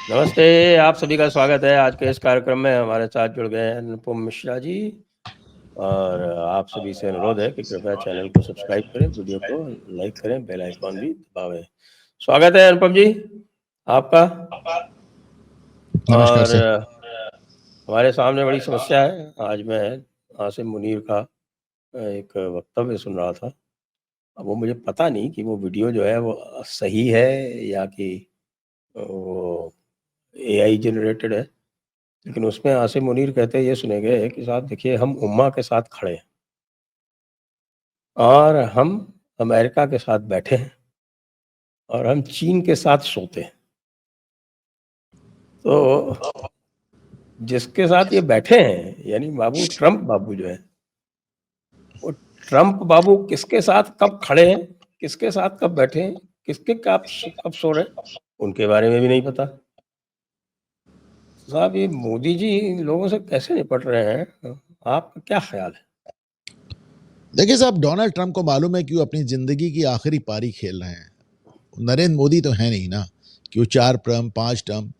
नमस्ते, आप सभी का स्वागत है। आज के इस कार्यक्रम में हमारे साथ जुड़ गए हैं अनुपम मिश्रा जी और आप सभी से अनुरोध है कि कृपया चैनल को सब्सक्राइब करें, वीडियो को लाइक करें, बेल आइकॉन भी दबावें। स्वागत है अनुपम जी आपका। नमस्कार और सर। हमारे सामने बड़ी समस्या है। आज मैं आसिम मुनीर का एक वक्तव्य सुन रहा था। अब वो मुझे पता नहीं कि वो वीडियो जो है वो सही है या कि वो एआई जनरेटेड है, लेकिन उसमें आसिम मुनीर कहते ये सुने गए कि साहब देखिए, हम उम्मा के साथ खड़े हैं और हम अमेरिका के साथ बैठे हैं और हम चीन के साथ सोते हैं। तो जिसके साथ ये बैठे हैं यानी बाबू ट्रंप बाबू जो है, वो ट्रंप बाबू किसके साथ कब खड़े हैं, किसके साथ कब बैठे हैं, किसके कब सो रहे हैं, उनके बारे में भी नहीं पता। साहब ये मोदी जी इन लोगों से कैसे निपट रहे हैं, आपका क्या ख्याल है? देखिए साहब, डोनाल्ड ट्रंप को मालूम है कि वो अपनी जिंदगी की आखिरी पारी खेल रहे हैं। नरेंद्र मोदी तो है नहीं ना कि वो 4 टर्म 5 टर्म,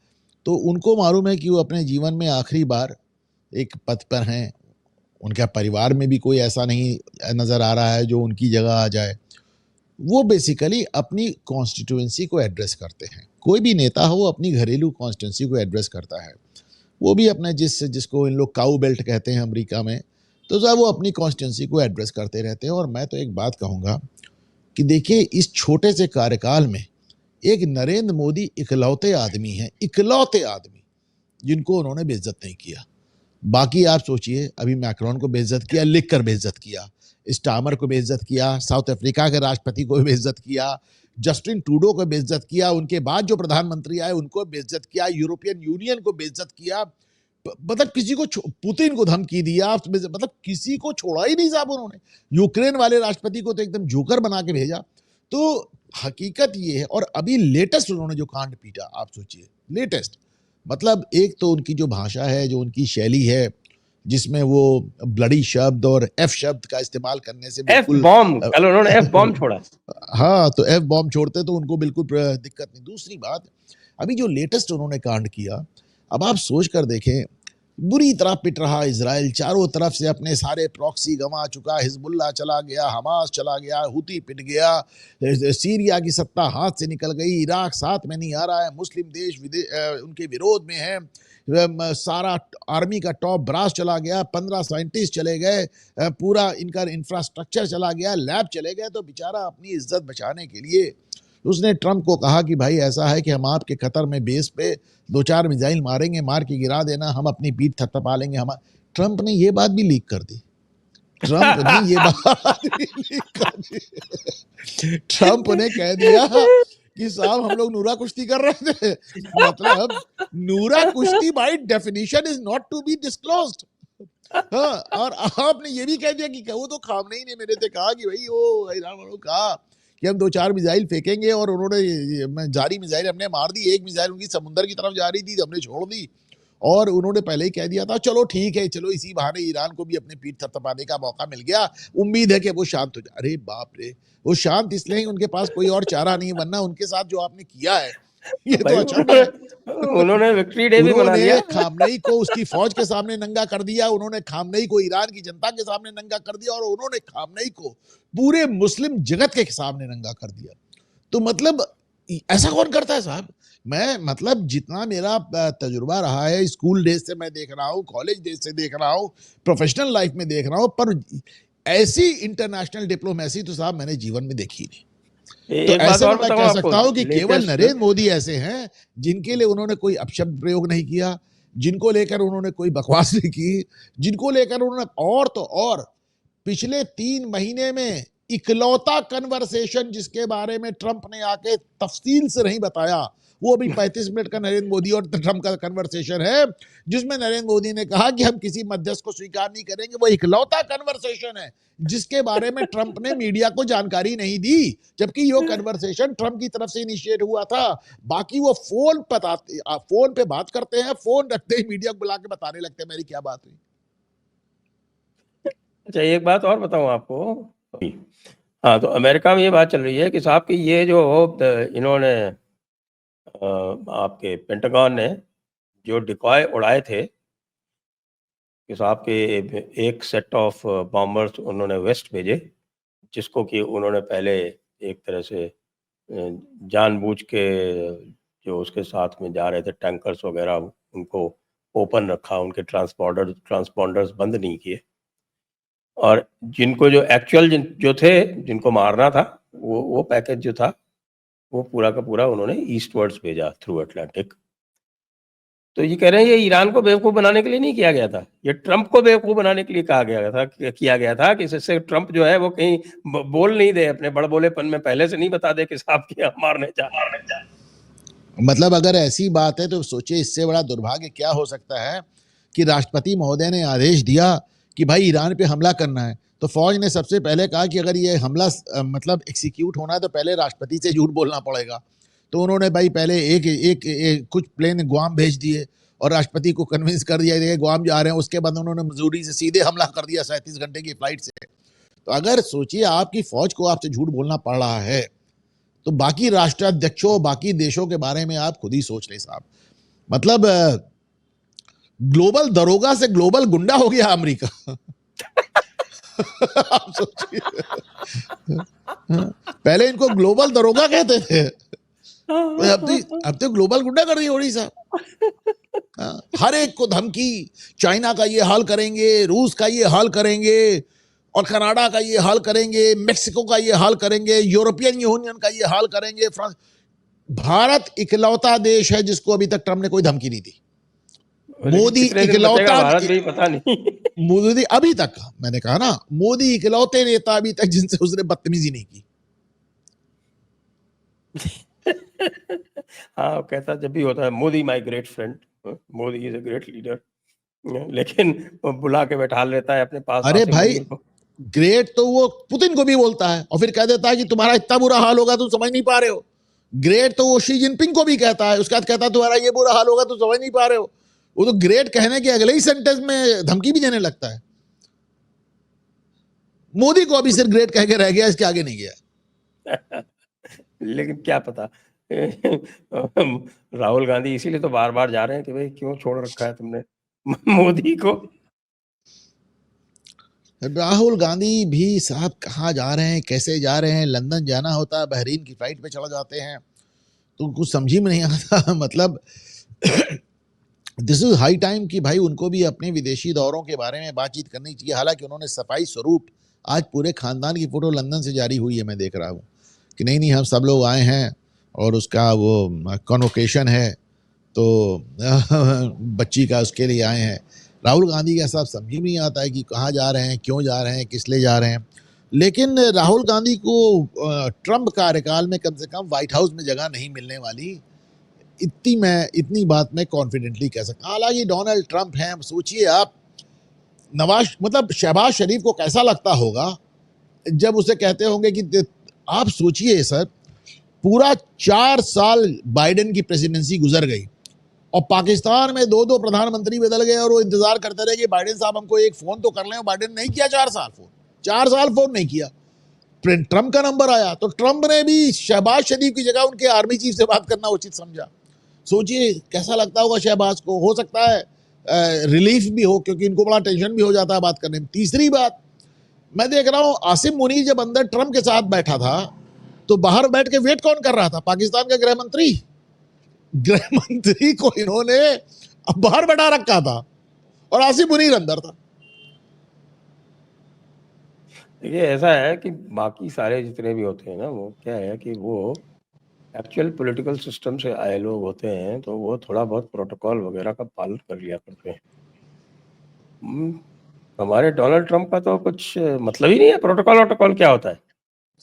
तो उनको मालूम है कि वो अपने जीवन में आखिरी बार एक पद पर हैं। उनके परिवार में भी कोई ऐसा नहीं नज़र आ रहा है जो उनकी जगह आ जाए। वो बेसिकली अपनी कॉन्स्टिट्यूएंसी को एड्रेस करते हैं। कोई भी नेता हो वो अपनी घरेलू कॉन्स्टिट्यूएंसी को एड्रेस करता है। वो भी अपने जिसको इन लोग काऊ बेल्ट कहते हैं अमेरिका में, तो साहब वो अपनी कॉन्स्टिट्यूंसी को एड्रेस करते रहते हैं। और मैं तो एक बात कहूँगा कि देखिए, इस छोटे से कार्यकाल में एक नरेंद्र मोदी इकलौते आदमी हैं, इकलौते आदमी जिनको उन्होंने बेइज्जत नहीं किया। बाकी आप सोचिए, अभी मैक्रोन को बेइज्जत किया, लिख कर बेइज्जत किया, स्टामर को बेइज्जत किया, साउथ अफ्रीका के राष्ट्रपति को बेइज्जत किया, जस्टिन ट्रूडो को बेइज्जत किया, उनके बाद जो प्रधानमंत्री आए उनको बेइज्जत किया, यूरोपियन यूनियन को बेइज्जत किया। मतलब किसी को पुतिन को धमकी दिया, मतलब किसी को छोड़ा ही नहीं साहब उन्होंने। यूक्रेन वाले राष्ट्रपति को तो एकदम जोकर बना के भेजा। तो हकीकत ये है। और अभी लेटेस्ट उन्होंने जो कांड पीटा, आप सोचिए, लेटेस्ट मतलब एक तो उनकी जो भाषा है, जो उनकी शैली है, जिसमें वो ब्लडी शब्द और एफ शब्द का इस्तेमाल करने से एफ बिल्कुल बॉम्ब, कल उन्होंने एफ बॉम्ब छोड़ा। हाँ, तो एफ बॉम्ब छोड़ते तो उनको बिल्कुल दिक्कत नहीं। दूसरी बात, अभी जो लेटेस्ट उन्होंने कांड किया, अब आप सोच कर देखें, बुरी तरह पिट रहा इजराइल, चारों तरफ से अपने सारे प्रॉक्सी गंवा चुका, हिजबुल्ला चला गया, हमास चला गया, हुती पिट गया, सीरिया की सत्ता हाथ से निकल गई, इराक साथ में नहीं आ रहा है, मुस्लिम देश उनके विरोध में है, सारा आर्मी का टॉप ब्रास चला गया, 15 साइंटिस्ट चले गए, पूरा इनका इंफ्रास्ट्रक्चर चला गया, लैब चले गए। तो बेचारा अपनी इज्जत बचाने के लिए उसने ट्रंप को कहा कि भाई ऐसा है कि हम आपके कतर में बेस पे 2-4 मिसाइल मारेंगे, मार के गिरा देना, हम अपनी पीठ थपथपा लेंगे। हम ट्रंप ने ये बात भी लीक कर दी। ट्रंप ने ये बात भी लीक कर दी। ट्रंप ने कह दिया कि साहब हम लोग नूरा कुश्ती कर रहे थे। मतलब नूरा कुश्ती by definition is not to be disclosed. हाँ, और आपने ये भी कह दिया कि वो तो खामनेई ने मेरे से कहा कि भाई वो ईरान वालों कहा कि हम 2-4 मिसाइल फेंकेंगे, और उन्होंने जारी मिसाइल हमने मार दी। एक मिसाइल उनकी समुद्र की तरफ जा रही थी, हमने छोड़ दी। और उन्होंने पहले ही कह दिया था चलो ठीक है, चलो इसी बहाने ईरान को भी अपने पीठ थपथपाने का मौका मिल गया, उम्मीद है कि वो शांत हो जाए। अरे बाप रे, वो शांत इसलिए ही, उनके पास कोई और चारा नहीं, वरना उनके साथ जो आपने किया है ये तो भाई अचंभ है। उन्होंने विक्ट्री डे भी मना उन्होंने लिया। खामनेई को उसकी फौज के सामने नंगा कर दिया, उन्होंने खामनेई को ईरान की जनता के सामने नंगा कर दिया, और उन्होंने खामनेई को पूरे मुस्लिम जगत के सामने नंगा कर दिया। तो मतलब ऐसा कौन करता है साहब? मैं मतलब जितना मेरा तजुर्बा रहा है, स्कूल डेज से मैं देख रहा हूँ, कॉलेज डेज से देख रहा हूँ, प्रोफेशनल लाइफ में देख रहा हूँ, पर ऐसी इंटरनेशनल डिप्लोमेसी तो साहब मैंने जीवन में देखी नहीं। तो एक बात ऐसे में और मैं बताऊं कह आपको, सकता हूं कि केवल लेटेस्ट नरेंद्र मोदी ऐसे हैं जिनके लिए उन्होंने कोई अपशब्द प्रयोग नहीं किया, जिनको लेकर उन्होंने कोई बकवास नहीं की, जिनको लेकर उन्होंने, और तो और पिछले 3 महीने में इकलौता कन्वर्सेशन जिसके बारे में ट्रंप ने आके तफसील से नहीं बताया, वो अभी 35 मिनट का नरेंद्र मोदी और ट्रंप का कन्वर्सेशन है, जिसमें नरेंद्र मोदी ने कहा कि हम किसी मध्यस्थ को स्वीकार नहीं करेंगे। वो इकलौता कन्वर्सेशन है जिसके बारे में ट्रंप ने मीडिया को जानकारी नहीं दी, जबकि ये कन्वर्सेशन ट्रंप की तरफ से इनिशिएट हुआ था। बाकी वो फोन पे बात करते हैं, फोन रखते ही मीडिया को बुला के बताने लगते हैं मेरी क्या बात हुई। अच्छा, एक बात और बताऊं आपको। हाँ, तो अमेरिका में ये बात चल रही है कि साहब की ये जो इन्होंने आपके पेंटागन ने जो डिकॉय उड़ाए थे कि साहब के एक सेट ऑफ बॉम्बर्स उन्होंने वेस्ट भेजे, जिसको कि उन्होंने पहले एक तरह से जानबूझ के जो उसके साथ में जा रहे थे टैंकर्स वगैरह, उनको ओपन रखा, उनके ट्रांसपॉन्डर्स बंद नहीं किए, और जिनको जो एक्चुअल जो थे जिनको मारना था, वो पैकेज जो था वो पूरा का पूरा उन्होंने ईस्टवर्ड्स भेजा थ्रू अटलांटिक। तो ये कह रहे हैं ये ईरान को बेवकूफ़ बनाने के लिए नहीं किया गया था, ये ट्रंप को बेवकूफ़ बनाने के लिए किया गया था कि इससे ट्रंप जो है वो कहीं बोल नहीं दे, अपने बड़बोलेपन में पहले से नहीं बता दे कि साहब कि हम मारने जा रहे हैं। मतलब अगर ऐसी बात है तो सोचिए इससे बड़ा दुर्भाग्य क्या हो सकता है कि राष्ट्रपति महोदय ने आदेश दिया कि भाई ईरान पे हमला करना है, तो फौज ने सबसे पहले कहा कि अगर ये हमला मतलब एग्जीक्यूट होना है तो पहले राष्ट्रपति से झूठ बोलना पड़ेगा। तो उन्होंने भाई पहले एक कुछ प्लेन गुआम भेज दिए और राष्ट्रपति को कन्विंस कर दिया कि गुआम जा रहे हैं। उसके बाद उन्होंने मसूरी से सीधे हमला कर दिया 37 घंटे की फ्लाइट से। तो अगर सोचिए आपकी फौज को आपसे झूठ बोलना पड़ रहा है, तो बाकी राष्ट्राध्यक्षों, बाकी देशों के बारे में आप खुद ही सोच लें साहब। मतलब ग्लोबल दरोगा से ग्लोबल गुंडा हो गया अमेरिका। आप सोचिए, पहले इनको ग्लोबल दरोगा कहते थे, अब तो ग्लोबल गुंडा कर दिया ओडिशा। हर एक को धमकी, चाइना का ये हाल करेंगे, रूस का ये हाल करेंगे, और कनाडा का ये हाल करेंगे, मेक्सिको का ये हाल करेंगे, यूरोपियन यूनियन का ये हाल करेंगे, फ्रांस। भारत इकलौता देश है जिसको अभी तक ट्रंप ने कोई धमकी नहीं दी। मोदी इकलौता, भारत भी पता नहीं। मोदी अभी तक, मैंने कहा ना, मोदी इकलौते नेता अभी तक जिनसे उसने बदतमीजी नहीं की। हाँ, कहता जब भी होता है Modi my great friend, Modi is a great leader, लेकिन बुला के बैठा लेता है अपने पास। अरे भाई ग्रेट तो वो पुतिन को भी बोलता है और फिर कह देता है कि तुम्हारा इतना बुरा हाल होगा तुम समझ नहीं पा रहे हो। ग्रेट तो वो शी जिनपिंग को भी कहता है, उसके बाद कहता है तुम्हारा ये बुरा हाल होगा तुम समझ नहीं पा रहे हो। वो तो ग्रेट कहने के अगले ही सेंटेंस में धमकी भी देने लगता है। मोदी को अभी सिर्फ ग्रेट कह के रह गया, इसके आगे नहीं गया। लेकिन क्या पता राहुल गांधी इसीलिए तो बार बार जा रहे हैं कि भाई क्यों छोड़ रखा है तुमने मोदी को। राहुल गांधी भी साहब कहाँ जा रहे हैं, कैसे जा रहे हैं? लंदन जाना होता है, बहरीन की फ्लाइट पे चढ़ जाते हैं, तो कुछ समझ ही में नहीं आता। मतलब दिस इज हाई टाइम कि भाई उनको भी अपने विदेशी दौरों के बारे में बातचीत करनी चाहिए। हालांकि उन्होंने सफाई स्वरूप आज पूरे खानदान की फोटो लंदन से जारी हुई है, मैं देख रहा हूँ कि नहीं हम सब लोग आए हैं और उसका वो कॉन्वोकेशन है तो बच्ची का, उसके लिए आए हैं। राहुल गांधी का साहब समझ में नहीं आता है कि कहाँ जा रहे हैं, क्यों जा रहे हैं, किस लिए जा रहे हैं। लेकिन राहुल गांधी को ट्रंप कार्यकाल में कम से कम व्हाइट हाउस में जगह नहीं मिलने वाली, इतनी बात मैं कॉन्फिडेंटली कह सकता हूँ। हालांकि डोनाल्ड ट्रंप हैं, सोचिए आप, शहबाज शरीफ को कैसा लगता होगा जब उसे कहते होंगे कि आप सोचिए सर, पूरा 4 साल बाइडेन की प्रेसिडेंसी गुजर गई और पाकिस्तान में 2 प्रधानमंत्री बदल गए और वो इंतजार करते रहे कि बाइडेन साहब हमको एक फोन तो कर लें। बाइडेन नहीं किया 4 साल फोन नहीं किया। ट्रंप का नंबर आया तो ट्रंप ने भी शहबाज शरीफ की जगह उनके आर्मी चीफ से बात करना उचित समझा। सोचिए कैसा लगता होगा शहबाज को। हो सकता है रिलीफ भी हो, क्योंकि इनको बड़ा टेंशन भी हो जाता है बात करने में। तीसरी बात, मैं देख रहा हूं आसिम मुनीर जब अंदर ट्रंप के साथ बैठा था तो बाहर बैठ के वेट कौन कर रहा था? पाकिस्तान का गृह मंत्री को इन्होंने बाहर बैठा रखा था और आसिम मुनीर अंदर था। देखिए ऐसा है कि बाकी सारे जितने भी होते हैं ना, वो क्या है कि वो एक्चुअल पॉलिटिकल सिस्टम से आए लोग होते हैं, तो वो थोड़ा बहुत प्रोटोकॉल वगैरह का पालन कर लिया करते हैं। हमारे डोनाल्ड ट्रंप का तो कुछ मतलब ही नहीं है। प्रोटोकॉल क्या होता है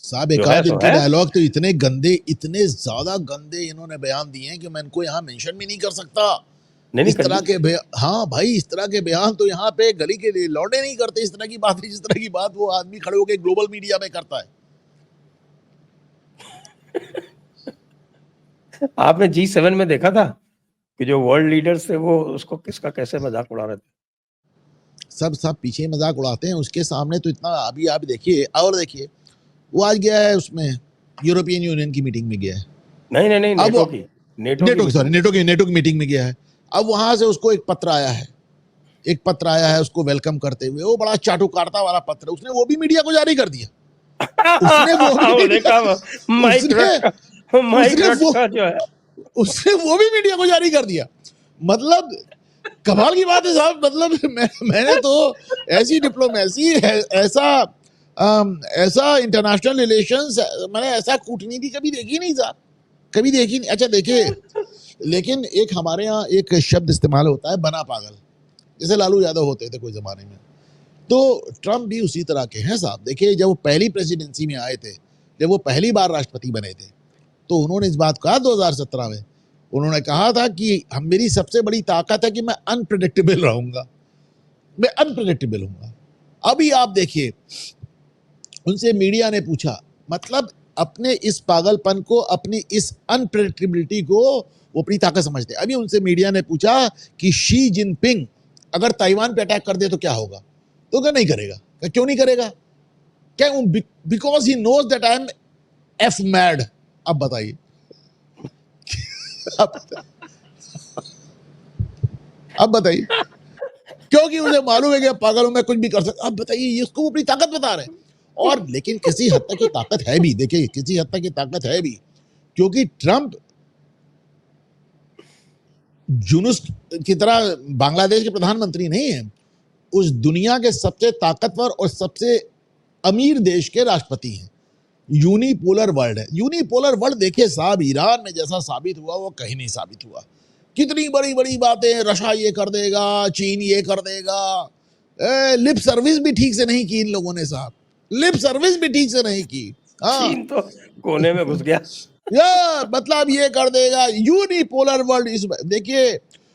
साहब? एक आध इनके डायलॉग तो इतने गंदे, इतने ज्यादा गंदे इन्होंने बयान दिए हैं कि मैं इनको यहाँ मेंशन भी नहीं कर सकता। इस तरह के हाँ भाई, इस तरह के बयान तो यहाँ पे गली के लौंडे नहीं करते। इस तरह की बात, जिस तरह की बात वो आदमी खड़े होकर ग्लोबल मीडिया में करता है। आपने G7 में देखा था कि जो वर्ल्ड लीडर्स थे वो उसको किसका कैसे मजाक उड़ा रहे थे? सब पीछे मजाक उड़ाते हैं, उसके सामने तो इतना। अभी आप देखिए, और देखिए वो आज गया है उसमें यूरोपियन यूनियन की मीटिंग में गया है। नहीं, नेटो की। नेटो की नेटो मीटिंग। की मीटिंग में गया है। अब वहां से उसको एक पत्र आया है, उसको वेलकम करते हुए, वो बड़ा चाटुकारिता वाला पत्र, उसने वो भी मीडिया को जारी कर दिया। उसने वो भी वो मीडिया देखा वो माइक उसने रट माइक उसने रट वो का जो है। उसने वो भी मीडिया को जारी कर दिया। मतलब कमाल की बात है साहब। मतलब मैंने तो ऐसी डिप्लोमेसी ऐसा ऐसा इंटरनेशनल रिलेशंस, मैंने ऐसा कूटनीति कभी देखी नहीं साहब, कभी देखी नहीं। अच्छा देखिए, लेकिन एक हमारे यहाँ एक शब्द इस्तेमाल होता है, बना पागल, जैसे लालू यादव होते थे कोई जमाने में, तो ट्रम्प भी उसी तरह के हैं साहब। देखिए, जब वो पहली प्रेसिडेंसी में आए थे, जब वो पहली बार राष्ट्रपति बने थे, तो उन्होंने इस बात कहा 2017 में, उन्होंने कहा था कि हम, मेरी सबसे बड़ी ताकत है कि मैं अनप्रेडिक्टेबल रहूंगा, मैं अनप्रेडिक्टेबल हूंगा। अभी आप देखिए, उनसे मीडिया ने पूछा, मतलब अपने इस पागलपन को, अपनी इस अनप्रेडिक्टेबिलिटी को वो अपनी ताकत समझते हैं। अभी उनसे मीडिया ने पूछा कि शी जिनपिंग अगर ताइवान पे अटैक कर दे तो क्या होगा, तो क्या नहीं करेगा। क्या क्यों नहीं करेगा, क्या, because he knows that I am F mad. अब बताइए, अब अब बताइए, क्योंकि मुझे मालूम है कि पागल हूं मैं, कुछ भी कर सकता। अब बताइए, ये उसको अपनी ताकत बता रहे हैं। और लेकिन किसी हद तक की ताकत है भी, देखिए किसी हद तक की ताकत है भी, क्योंकि ट्रंप जुनूस की तरह बांग्लादेश के प्रधानमंत्री नहीं है, उस दुनिया के सबसे ताकतवर और सबसे अमीर देश के राष्ट्रपति हैं। यूनिपोलर वर्ल्ड है, यूनिपोलर वर्ल्ड। देखिए साहब, ईरान में जैसा साबित हुआ वो कहीं नहीं साबित हुआ। कितनी बड़ी बड़ी बातें, रशिया ये कर देगा, चीन ये कर देगा, लिप सर्विस भी ठीक से नहीं की इन लोगों ने साहब, लिप सर्विस भी ठीक से नहीं की। हाँ, चीन तो कोने में घुस गया। या मतलब ये कर देगा, यूनिपोलर वर्ल्ड। इस देखिए,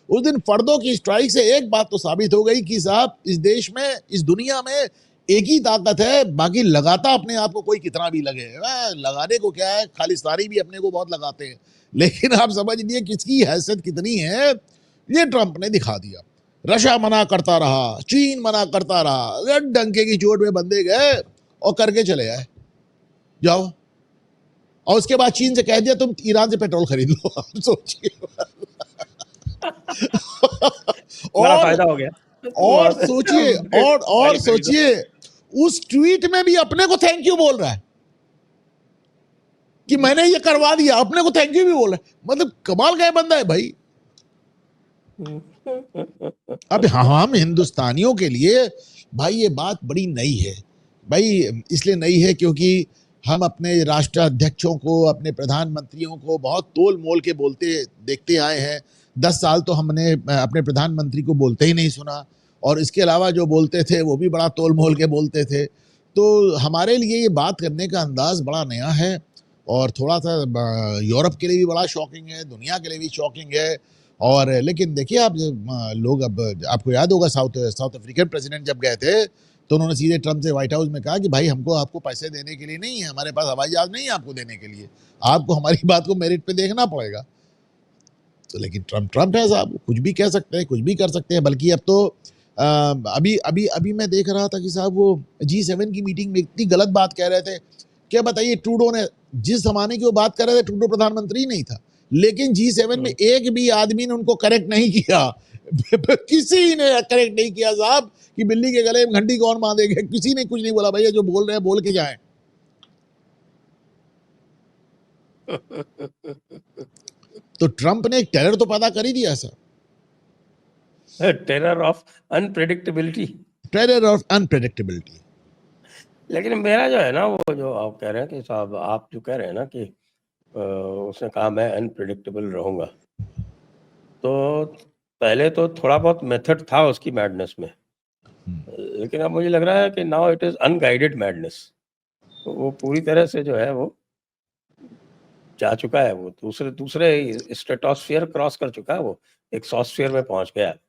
उस दिन फर्दों की स्ट्राइक से एक बात तो साबित हो गई कि साहब इस देश में, इस दुनिया में एक ही ताकत है, बाकी लगाता अपने आप को कोई कितना भी लगे। लगाने को क्या है, खालिस्तानी भी अपने को बहुत लगाते हैं, लेकिन आप समझ लीजिए किसकी हैसियत कितनी है, ये ट्रंप ने दिखा दिया। रशिया मना करता रहा, चीन मना करता रहा, डंके की चोट में बंदे गए और करके चले आए, जाओ। और उसके बाद चीन से कह दिया तुम ईरान से पेट्रोल खरीद लो। आप सोचिए। बड़ा और फायदा हो गया। तुम और वहां से सोचिए, और ऑयल खरीदो। सोचिए, उस ट्वीट में भी अपने को थैंक यू बोल रहा है कि मैंने ये करवा दिया, अपने को थैंक यू भी बोल रहा है। मतलब कमाल का बंदा है भाई। अब हम हिंदुस्तानियों के लिए भाई ये बात बड़ी नई है भाई, इसलिए नई है क्योंकि हम अपने राष्ट्राध्यक्षों को, अपने प्रधानमंत्रियों को बहुत तोल मोल के बोलते देखते आए हैं। 10 साल तो हमने अपने प्रधानमंत्री को बोलते ही नहीं सुना, और इसके अलावा जो बोलते थे वो भी बड़ा तोल मोल के बोलते थे। तो हमारे लिए ये बात करने का अंदाज बड़ा नया है, और थोड़ा सा यूरोप के लिए भी बड़ा शॉकिंग है, दुनिया के लिए भी शॉकिंग है। और लेकिन देखिए आप, लोग, अब आपको याद होगा साउथ अफ्रीकन प्रेसिडेंट जब गए थे, तो उन्होंने सीधे ट्रंप से व्हाइट हाउस में कहा कि भाई हमको आपको पैसे देने के लिए नहीं है, हमारे पास हवाई जहाज नहीं है आपको देने के लिए, आपको हमारी बात को मेरिट पे देखना पड़ेगा। तो लेकिन ट्रंप है साहब, कुछ भी कह सकते हैं, कुछ भी कर सकते हैं। बल्कि अब तो अभी अभी अभी मैं देख रहा था कि साहब वो G7 की मीटिंग में इतनी गलत बात कह रहे थे। क्या बताइए, ट्रूडो ने, जिस जमाने की वो बात कर रहे थे, ट्रूडो प्रधानमंत्री नहीं था, लेकिन G7 में एक भी आदमी ने उनको करेक्ट नहीं किया। किसी ने करेक्ट नहीं किया साहब कि बिल्ली के गले में घंटी कौन बांधेगा, किसी ने कुछ नहीं बोला। भैया जो बोल रहे हैं बोल के जाएं। तो ट्रंप ने एक टेरर तो पैदा कर ही दिया sir, terror of unpredictability. Terror of unpredictability. लेकिन मेरा जो है ना, वो जो आप कह रहे हैं कि साहब, आप जो कह रहे हैं ना कि उसने कहा मैं अनप्रेडिक्टेबल रहूंगा, तो पहले तो थोड़ा बहुत मेथड था उसकी मैडनेस में, लेकिन अब मुझे लग रहा है कि now it is unguided madness. तो वो पूरी तरह से जो है वो जा चुका है, वो दूसरे दूसरे स्ट्रेटोस्फीयर क्रॉस कर चुका है, वो एक सॉस्फीयर में पहुंच गया है।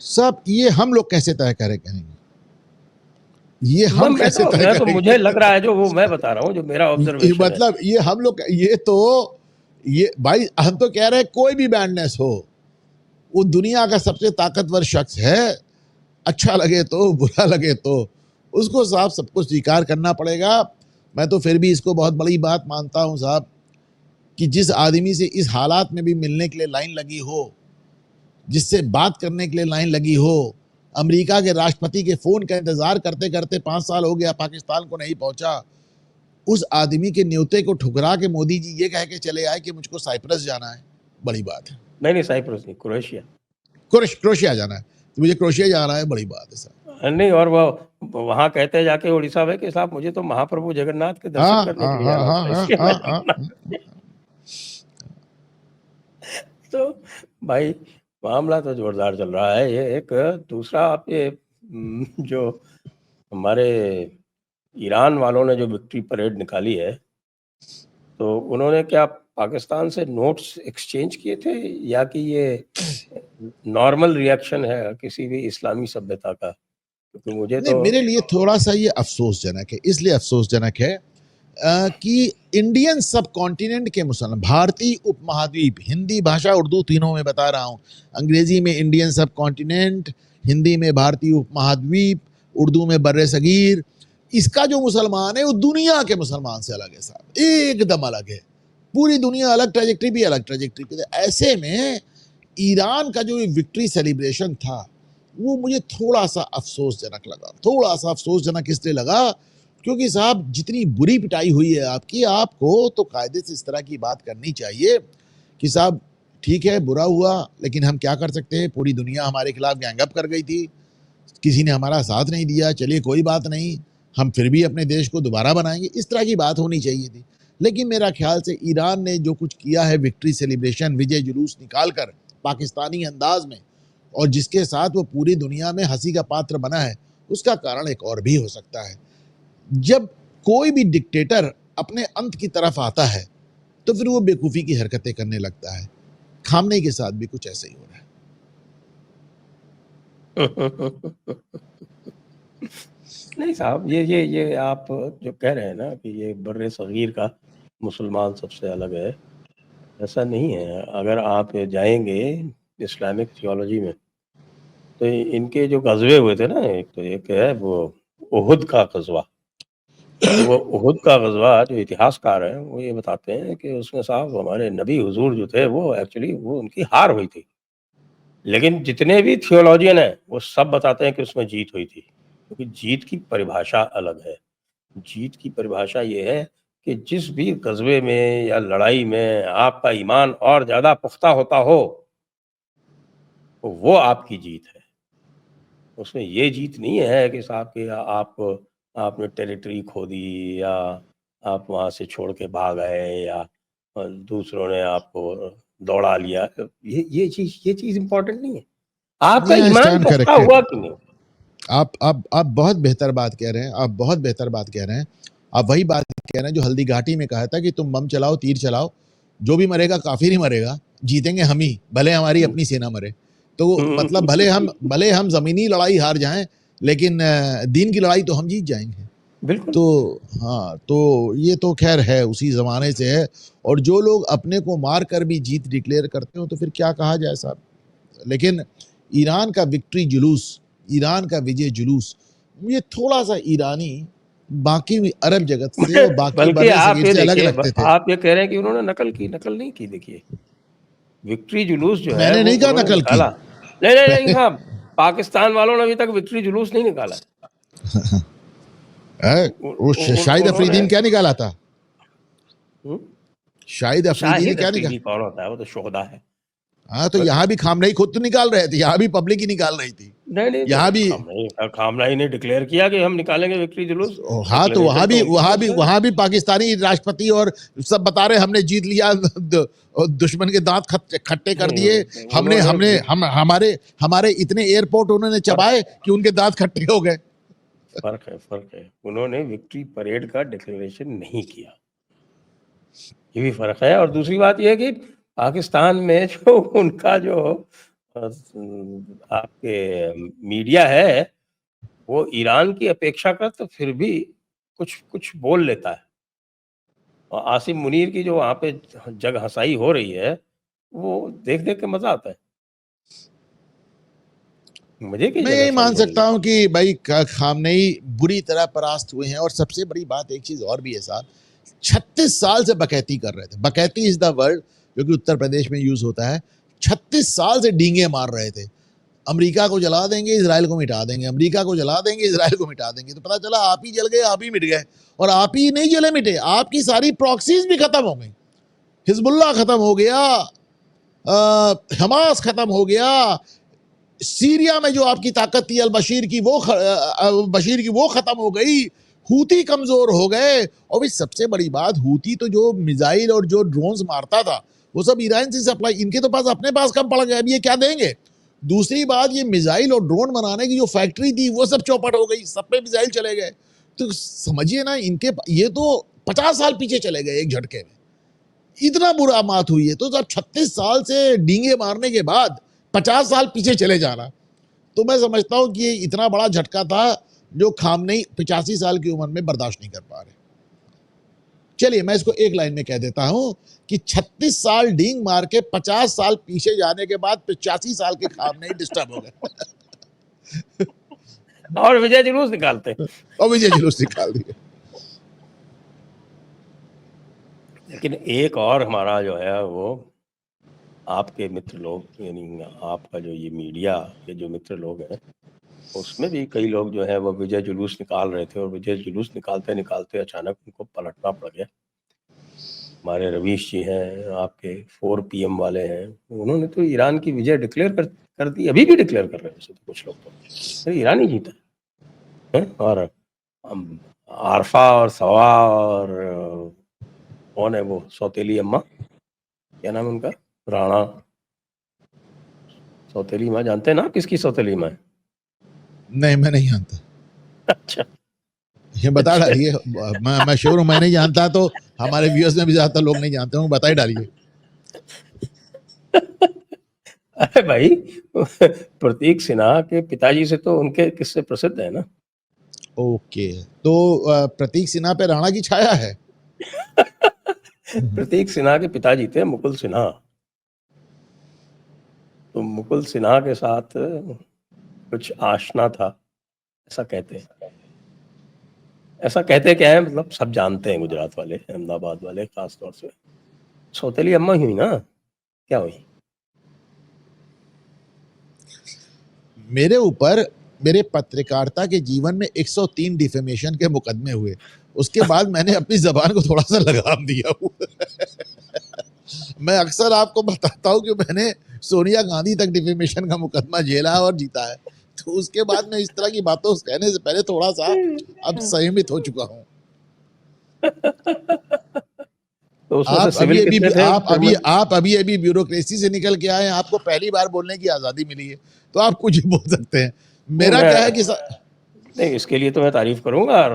सब ये हम लोग कैसे तय करेंगे, ये हम कैसे तय मैं तो करेंगे। मुझे लग रहा है, जो वो मैं बता रहा हूँ, जो मेरा ऑब्जर्वेशन है। मतलब ये हम लोग, ये तो, ये भाई हम तो कह रहे हैं कोई भी बैडनेस हो, वो दुनिया का सबसे ताकतवर शख्स है, अच्छा लगे तो बुरा लगे तो उसको साहब सबको स्वीकार करना पड़ेगा। मैं तो फिर भी इसको बहुत बड़ी बात मानता हूं साहब कि जिस आदमी से इस हालात में भी मिलने के लिए लाइन लगी हो, जिससे बात करने के लिए लाइन लगी हो, अमेरिका के राष्ट्रपति के फोन का इंतजार करते करते 5 साल हो गया, पाकिस्तान को नहीं पहुंचा, उस आदमी के न्योते को ठुकरा के मोदी जी ये कह के चले आए कि मुझको साइप्रस जाना है। बड़ी बात है। नहीं साइप्रस नहीं, क्रोएशिया। क्रोएशिया जाना है, तो मुझे क्रोएशिया जाना है, बड़ी बात है सर। नहीं, और वो वहां कहते हैं जाके उड़ीसा में कि साहब मुझे तो महाप्रभु जगन्नाथ के दर्शन करने के लिए जाना था, इसलिए मैं जाना। तो भाई मामला तो जोरदार चल रहा है। ये एक दूसरा, आप ये जो हमारे ईरान वालों ने जो विक्ट्री परेड निकाली है, तो उन्होंने क्या पाकिस्तान से नोट्स एक्सचेंज किए थे, या कि ये नॉर्मल रिएक्शन है किसी भी इस्लामी सभ्यता का? क्योंकि मुझे नहीं, तो मेरे लिए थोड़ा सा ये अफसोसजनक है। इसलिए अफसोसजनक है कि इंडियन सब कॉन्टिनेंट के मुसलमान, भारतीय उपमहाद्वीप, हिंदी भाषा उर्दू तीनों में बता रहा हूँ, अंग्रेजी में इंडियन सब कॉन्टिनेंट, हिंदी में भारतीय उपमहाद्वीप, उर्दू में बर्रे सगीर, इसका जो मुसलमान है वो दुनिया के मुसलमान से अलग है साहब, एकदम अलग है। पूरी दुनिया अलग ट्रेजेक्टरी भी अलग ट्रेजेक्टरी पे। ऐसे में ईरान का जो विक्ट्री सेलिब्रेशन था वो मुझे थोड़ा सा अफसोसजनक लगा। थोड़ा सा अफसोसजनक इसलिए लगा क्योंकि साहब जितनी बुरी पिटाई हुई है आपकी, आपको तो कायदे से इस तरह की बात करनी चाहिए कि साहब ठीक है, बुरा हुआ, लेकिन हम क्या कर सकते हैं, पूरी दुनिया हमारे खिलाफ गैंगअप कर गई थी, किसी ने हमारा साथ नहीं दिया, चलिए कोई बात नहीं, हम फिर भी अपने देश को दोबारा बनाएंगे, इस तरह की बात होनी चाहिए थी। लेकिन मेरा ख्याल से ईरान ने जो कुछ किया है, विक्ट्री सेलिब्रेशन, विजय जुलूस निकालकर पाकिस्तानी अंदाज में, और जिसके साथ वो पूरी दुनिया में हंसी का पात्र बना है, उसका कारण एक और भी हो सकता है। जब कोई भी डिक्टेटर अपने अंत की तरफ आता है तो फिर वो बेवकूफ़ी की हरकतें करने लगता है। खामने के साथ भी कुछ ऐसे ही हो रहा है। नहीं साहब, ये आप जो कह रहे हैं ना कि ये बर्रे सगीर का मुसलमान सबसे अलग है, ऐसा नहीं है। अगर आप जाएंगे इस्लामिक थियोलॉजी में, तो इनके जो गजवे हुए थे ना, एक है वो उहुद का गजवा। तो वो उहुद का गजवा, जो इतिहासकार हैं वो ये बताते हैं कि उसमें साहब हमारे नबी हुजूर जो थे, वो एक्चुअली वो उनकी हार हुई थी। लेकिन जितने भी थियोलॉजियन हैं वो सब बताते हैं कि उसमें जीत हुई थी, क्योंकि जीत की परिभाषा अलग है। जीत की परिभाषा ये है कि जिस भी गज़वे में या लड़ाई में आपका ईमान और ज़्यादा पुख्ता होता हो, तो वो आपकी जीत है। उसमें ये जीत नहीं है कि साहब कि आपने टेरिटरी खो दी, या आप वहाँ से छोड़ के भाग आए, या दूसरों ने आपको दौड़ा लिया। ये चीज़ इम्पोर्टेंट नहीं है। आपका नहीं, आई ईमान स्टैंड पुख्ता करेक्टेड। हुआ कि नहीं? आप बहुत बेहतर बात कह रहे हैं, आप बहुत बेहतर बात कह रहे हैं। आप वही बात कह रहे हैं जो हल्दी घाटी में कहा था कि तुम बम चलाओ, तीर चलाओ, जो भी मरेगा काफिर ही मरेगा, जीतेंगे हम ही, भले हमारी अपनी सेना मरे। तो मतलब भले हम जमीनी लड़ाई हार जाएं, लेकिन दीन की लड़ाई तो हम जीत जाएंगे। बिल्कुल। तो हाँ, तो ये तो खैर है, उसी जमाने से है। और जो लोग अपने को मार कर भी जीत डिक्लेयर करते हो तो फिर क्या कहा जाए साहब। लेकिन ईरान का विक्ट्री जुलूस, ईरान का विजय जुलूस, ये थोड़ा सा ईरानी बाकी अरब जगत से और बाकी बल्कि बर्रे आप सगीर ये से अलग देखिए, लगते थे। आप ये कह रहे हैं कि उन्होंने नकल की। नकल नहीं की। देखिए, विक्ट्री जुलूस जो है मैंने वो नहीं कहा उन्होंने नकल की। निकाला। नहीं साहब, पाकिस्तान वालों ने अभी तक विक्ट्री जुलूस नहीं निकाला है। वो शाहिद उन्होंने अफरीदी ने क्या निकाला था? शाहिद अफरीदी ने शाहिद क्या अफरीदी निकाला? कौन होता है? वो तो शोहदा है। हाँ, तो यहाँ भी खामनेई खुद तो निकाल रहे थे, यहाँ भी पब्लिक ही निकाल रही थी। नहीं यहाँ भी खामनाई ने डिक्लेयर किया कि हम निकालेंगे विक्ट्री जुलूस। हाँ, तो डिक्लेरेशन तो उनकी तरफ से है। वहां भी पाकिस्तानी राष्ट्रपति और सब बता रहे हमने जीत लिया, दुश्मन के दांत खट्टे कर दिए। नहीं, हमने उन्होंने हमने हम हमारे इतने एयरपोर्ट उन्होंने चबाए कि उनके दांत खट्टे हो गए। फर्क है। उन्होंने विक्ट्री परेड का डिक्लेरेशन नहीं किया, ये भी फर्क है। और दूसरी बात यह है कि पाकिस्तान में जो उनका जो आपके मीडिया है, वो ईरान की अपेक्षाकृत तो फिर भी कुछ कुछ बोल लेता है। और आसिम मुनीर की जो वहाँ पे जग हंसाई हो रही है, वो देख देख के मजा आता है। मजे की मैं जगह यही हंसाई मान हो रही सकता है। हूं कि भाई खामनेई बुरी तरह परास्त हुए हैं। और सबसे बड़ी बात एक चीज और भी है साहब 36 साल से बकैती कर रहे थे। बकैती इज द वर्ड जो कि उत्तर प्रदेश में यूज होता है। 36 साल से डींगे मार रहे थे, अमेरिका को जला देंगे, इजराइल को मिटा देंगे, अमेरिका को जला देंगे, इजराइल को मिटा देंगे। तो पता चला आप ही जल गए, आप ही मिट गए। और आप ही नहीं जले मिटे, आपकी सारी प्रॉक्सीज भी खत्म हो गई। हिजबुल्लाह खत्म हो गया, हमास खत्म हो गया, सीरिया में जो आपकी ताकत थी अल बशीर की वो खत्म हो गई, हूती कमजोर हो गए। और भी सबसे बड़ी बात, हूती तो जो मिसाइल और जो ड्रोन्स मारता था वो सब ईरान से सप्लाई, इनके तो पास अपने पास कम पड़ गए, अब ये क्या देंगे। दूसरी बात, ये मिसाइल और ड्रोन बनाने की जो फैक्ट्री थी वो सब चौपट हो गई, सब पे मिसाइल चले गए। तो समझिए ना, इनके ये तो 50 साल पीछे चले गए एक झटके में। इतना बुरा मात हुई है। तो जब 36 साल से डींगे मारने के बाद 50 साल पीछे चले जाना, तो मैं समझता हूं कि ये इतना बड़ा झटका था जो खामनेई 85 साल की उम्र में बर्दाश्त नहीं कर पा रहे। चलिए मैं इसको एक लाइन में कह देता हूं कि 36 साल डींग मार के 50 साल पीछे जाने के बाद 85 साल के खामनेई डिस्टर्ब हो गए और विजय जुलूस निकालते और विजय जुलूस निकाल दिए। लेकिन एक और हमारा जो है वो आपके मित्र लोग, यानी आपका जो ये मीडिया के जो मित्र लोग हैं, उसमें भी कई लोग जो है वो विजय जुलूस निकाल रहे थे, और विजय जुलूस निकालते निकालते अचानक उनको पलटना पड़ गया। हमारे रवीश जी हैं, आपके 4 PM वाले हैं, उन्होंने तो ईरान की विजय डिक्लेयर कर दी, अभी भी डिक्लेयर कर रहे हैं वैसे तो कुछ लोग, तो ईरान ही जीता है। और आरफा और सवा और कौन है वो सौतेली अम्मा, क्या नाम है उनका, राणा सौतेली माँ, जानते हैं ना किसकी सौतेली माँ है? नहीं, मैं नहीं जानता। अच्छा, ये बता डालिए। मैं श्योर हूँ मैं नहीं जानता, तो हमारे व्यूअर्स में भी ज्यादातर लोग नहीं जानते होंगे, बता ही डालिए। अरे भाई, प्रतीक सिन्हा के पिताजी से तो उनके किस्से प्रसिद्ध है ना। ओके, तो प्रतीक सिन्हा पे राणा की छाया है। प्रतीक सिन्हा के पिताजी थे मुकुल सिन्हा, तो मुकुल सिन्हा के साथ कुछ आशना था, ऐसा कहते हैं। ऐसा कहते क्या है, मतलब सब जानते हैं, गुजरात वाले, अहमदाबाद वाले खास तौर से। सौतेली अम्मा ही हुई ना, क्या हुई? मेरे ऊपर मेरे पत्रकारिता के जीवन में 103 डिफेमेशन के मुकदमे हुए, उसके बाद मैंने अपनी जबान को थोड़ा सा लगाम दिया हुआ। मैं अक्सर आपको बताता हूं कि मैंने सोनिया गांधी तक डिफेमेशन का मुकदमा झेला और जीता है, तो उसके बाद मैं इस तरह की बातों कहने से पहले थोड़ा सा अब संयमित हो चुका हूं। तो उसमें से सिविल कितने थे? आप अभी ब्यूरोक्रेसी से निकल के आए, आपको पहली बार बोलने की आजादी मिली है, तो आप कुछ भी बोल सकते हैं। मेरा क्या है कि नहीं, इसके लिए तो मैं तारीफ करूंगा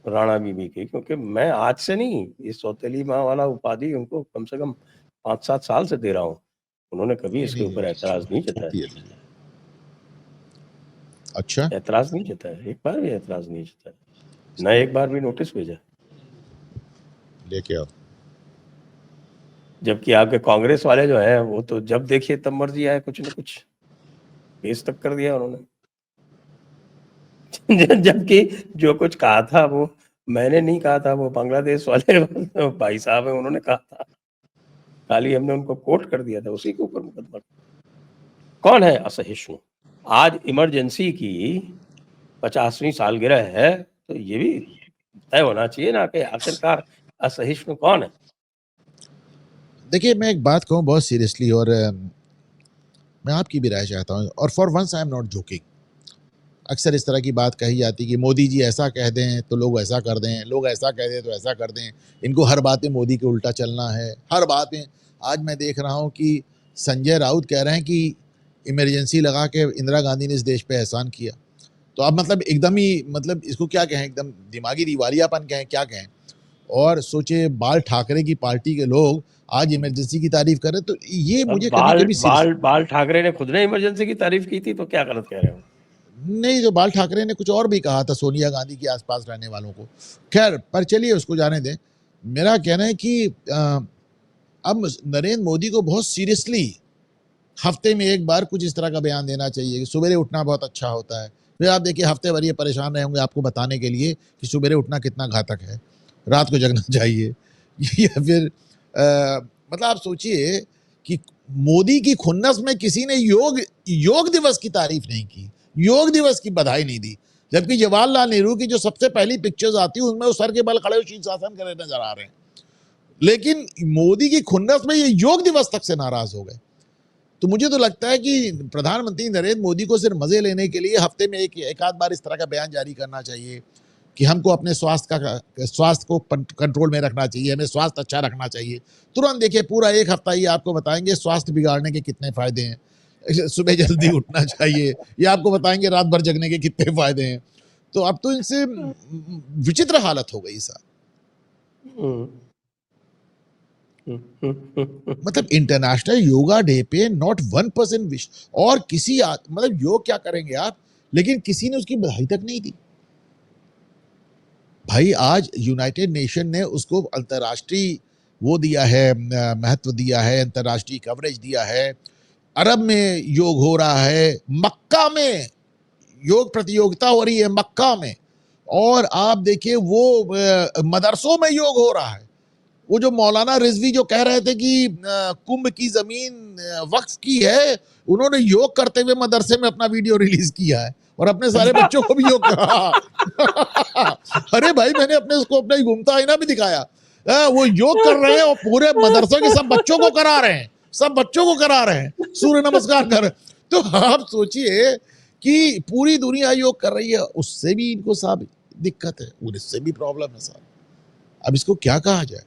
राणा बीबी की, क्योंकि मैं आज से नहीं, इस सौतेली माँ वाला उपाधि उनको कम से कम 5-7 साल से दे रहा हूँ। उन्होंने कभी इसके ऊपर ऐतराज नहीं जताया। अच्छा, ऐतराज नहीं जताया, एक बार भी ऐतराज नहीं जताया, न एक बार भी नोटिस भेजा। लेके आओ। जबकि आपके कांग्रेस वाले जो है वो तो जब देखिए तब मर्जी आए कुछ न कुछ पेश तक कर दिया उन्होंने। जबकि जो कुछ कहा था वो मैंने नहीं कहा था, वो बांग्लादेश वाले भाई साहब है, उन्होंने कहा था, खाली हमने उनको कोट कर दिया था, उसी के ऊपर मुकदमा। कौन है असहिष्णु? आज इमरजेंसी की 50वीं सालगिरह है, तो ये भी तय होना चाहिए ना कि आखिरकार असहिष्णु कौन है। देखिए मैं एक बात कहूँ बहुत सीरियसली, और मैं आपकी भी राय चाहता हूँ, और for once I am not joking. अक्सर इस तरह की बात कही जाती है कि मोदी जी ऐसा कह दें तो लोग ऐसा कर दें, लोग ऐसा कह दें तो ऐसा कर दें, इनको हर बात में मोदी के उल्टा चलना है, हर बात में। आज मैं देख रहा हूँ कि संजय राउत कह रहे हैं कि इमरजेंसी लगा के इंदिरा गांधी ने इस देश पे एहसान किया। तो आप मतलब एकदम ही, मतलब इसको क्या कहें, एकदम दिमागी दिवालियापन कहें, क्या कहें। और सोचे बाल ठाकरे की पार्टी के लोग आज इमरजेंसी की तारीफ कर रहे, तो ये मुझे कभी कभी बाल ठाकरे ने खुद ने इमरजेंसी की तारीफ की थी, तो क्या गलत कह रहे हो? नहीं, तो बाल ठाकरे ने कुछ और भी कहा था सोनिया गांधी के आसपास रहने वालों को। खैर, पर चलिए उसको जाने दें। मेरा कहना है कि अब नरेंद्र मोदी को बहुत सीरियसली हफ्ते में एक बार कुछ इस तरह का बयान देना चाहिए कि सुबह उठना बहुत अच्छा होता है। फिर आप देखिए हफ्ते भर ये परेशान रहेंगे आपको बताने के लिए कि सुबह उठना कितना घातक है। रात को जगना चाहिए या फिर मतलब आप सोचिए कि मोदी की खुन्नस में किसी ने योग दिवस की तारीफ नहीं की, योग दिवस की बधाई नहीं दी, जबकि जवाहरलाल नेहरू की जो सबसे पहली पिक्चर्स आती है उनमें वो सर के बल खड़े हुए शीर्षासन करे नजर आ रहे हैं। लेकिन मोदी की खुन्नस में ये योग दिवस तक से नाराज हो गए। तो मुझे तो लगता है कि प्रधानमंत्री नरेंद्र मोदी को सिर्फ मजे लेने के लिए हफ्ते में एक आध बार इस तरह का बयान जारी करना चाहिए कि हमको अपने स्वास्थ्य को कंट्रोल में रखना चाहिए, हमें स्वास्थ्य अच्छा रखना चाहिए। तुरंत देखिए पूरा एक हफ्ता ही आपको बताएंगे स्वास्थ्य बिगाड़ने के कितने फायदे हैं, सुबह जल्दी उठना चाहिए, या आपको बताएंगे रात भर जगने के कितने फायदे हैं। तो अब तो इनसे विचित्र हालत हो गई सर। मतलब इंटरनेशनल योगा डे पे नॉट 1% विश, और किसी मतलब योग क्या करेंगे आप, लेकिन किसी ने उसकी बधाई तक नहीं दी। भाई आज यूनाइटेड नेशन ने उसको अंतर्राष्ट्रीय वो दिया है, महत्व दिया है, अंतर्राष्ट्रीय कवरेज दिया है। अरब में योग हो रहा है, मक्का में योग प्रतियोगिता हो रही है मक्का में, और आप देखिए वो मदरसों में योग हो रहा है। वो जो मौलाना रिजवी जो कह रहे थे कि कुंभ की जमीन वक्फ की है, उन्होंने योग करते हुए मदरसे में अपना वीडियो रिलीज किया है और अपने सारे बच्चों को भी योग कहा। अरे भाई मैंने उसको अपना ही घूमता आईना भी दिखाया। वो योग कर रहे हैं और पूरे मदरसे के सब बच्चों को करा रहे हैं, सब बच्चों को करा रहे हैं सूर्य नमस्कार कर। तो आप सोचिए कि पूरी दुनिया योग कर रही है, उससे भी इनको सब दिक्कत है, उससे भी प्रॉब्लम है सर। अब इसको क्या कहा जाए?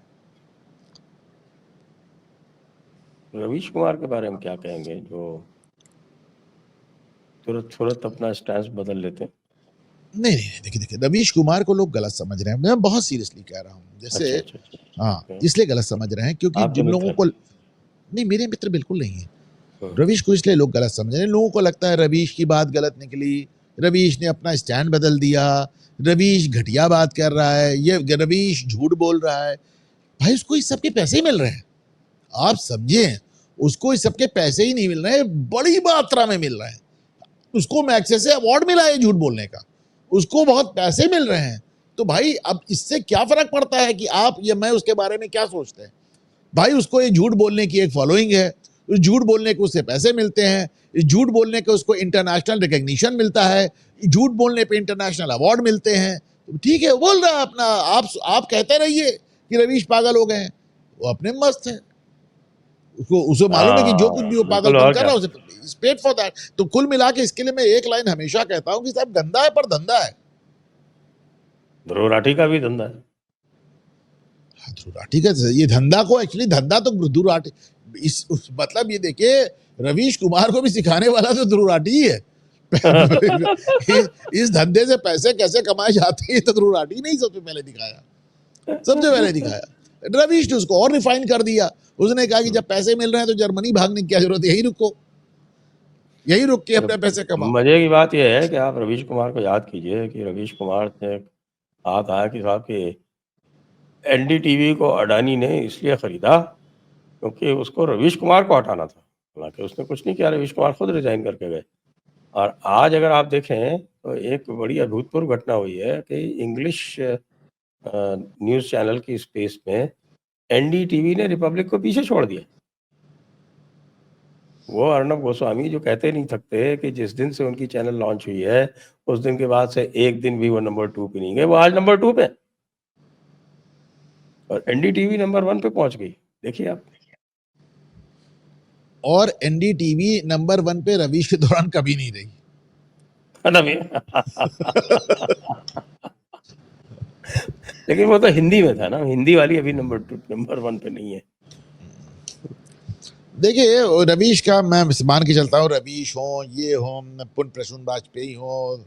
रवीश कुमार के बारे में क्या कहेंगे, जो तुरंत अपना स्टैंस बदल लेते हैं? नहीं, देखिए रवीश कुमार को लोग गलत समझ रहे हैं, मैं बहुत सीरियसली कह रहा हूँ। जैसे अच्छा। हाँ, इसलिए गलत समझ रहे हैं क्योंकि जिन लोगों को, नहीं मेरे मित्र बिल्कुल नहीं है। रवीश को इसलिए लोग गलत समझ रहे हैं, लोगों को लगता है रवीश की बात गलत निकली, रवीश ने अपना स्टैंड बदल दिया, रवीश घटिया बात कर रहा है, ये रवीश झूठ बोल रहा है। भाई उसको इस सबके पैसे ही मिल रहे हैं, आप समझे, उसको इस सबके पैसे ही नहीं मिल रहे हैं, बड़ी मात्रा में मिल रहे हैं। उसको मैक्से से अवार्ड मिला है झूठ बोलने का, उसको बहुत पैसे मिल रहे हैं। तो भाई अब इससे क्या फर्क पड़ता है कि आप या मैं उसके बारे में क्या सोचते हैं? भाई उसको ये झूठ बोलने की एक फॉलोइंग है, उस झूठ बोलने को उससे पैसे मिलते हैं, इस झूठ बोलने को उसको इंटरनेशनल रिकग्निशन मिलता है, झूठ बोलने पे इंटरनेशनल अवार्ड मिलते हैं। तो ठीक है, बोल रहा है अपना, आप कहते रहिए कि रवीश पागल हो गए हैं, वो अपने मस्त है, उसे मालूम है कि जो कुछ भी वो पागलपन कर रहा है उसे पेड फॉर दैट। तो कुल मिला के इसके लिए मैं एक लाइन हमेशा कहता हूं कि साहब गंदा है पर धंधा है। ध्रुव राठी का भी धंधा है। ध्रुव राठी का ये धंधा को एक्चुअली धंधा तो ध्रुव राठी, मतलब ये देखिए रवीश कुमार को भी सिखाने वाला तो ध्रुव राठी ही है। इस धंधे से पैसे कैसे कमाए जाते हैं तो ध्रुव राठी ने ही सबसे पहले दिखाया। रवीश ने उसको और रिफाइन कर दिया, उसने कहा कि जब पैसे मिल रहे हैं तो जर्मनी भागने की क्या जरूरत है, यही रुक के अपने पैसे कमाओ। मजे की बात यह है कि आप रवीश कुमार को याद कीजिए कि रवीश कुमार ने कहा था कि साहब कि एनडीटीवी को अडानी ने इसलिए खरीदा क्योंकि उसको रवीश कुमार को हटाना था, हालांकि उसने कुछ नहीं किया, रवीश कुमार खुद रिजाइन करके गए। और आज अगर आप देखें तो एक बड़ी अभूतपूर्व घटना हुई है कि इंग्लिश न्यूज़ चैनल की स्पेस में एनडीटीवी ने रिपब्लिक को पीछे छोड़ दिया। वो अर्नब गोस्वामी जो कहते नहीं थकते कि जिस दिन से उनकी चैनल लॉन्च हुई है उस दिन के बाद से एक दिन भी वो नंबर 2 पे नहीं गए, वो आज नंबर 2 पे, और एनडीटीवी नंबर 1 पे पहुंच गई। देखिए आप, और एनडीटीवी नंबर 1 पे रवीश के दौरान कभी नहीं रही। लेकिन वो तो हिंदी में था ना, हिंदी वाली अभी नंबर 1 पे नहीं है। देखिए रवीश का मैं मान के चलता हूँ, रवीश हो, ये हो, पुन प्रसून वाजपेयी हो,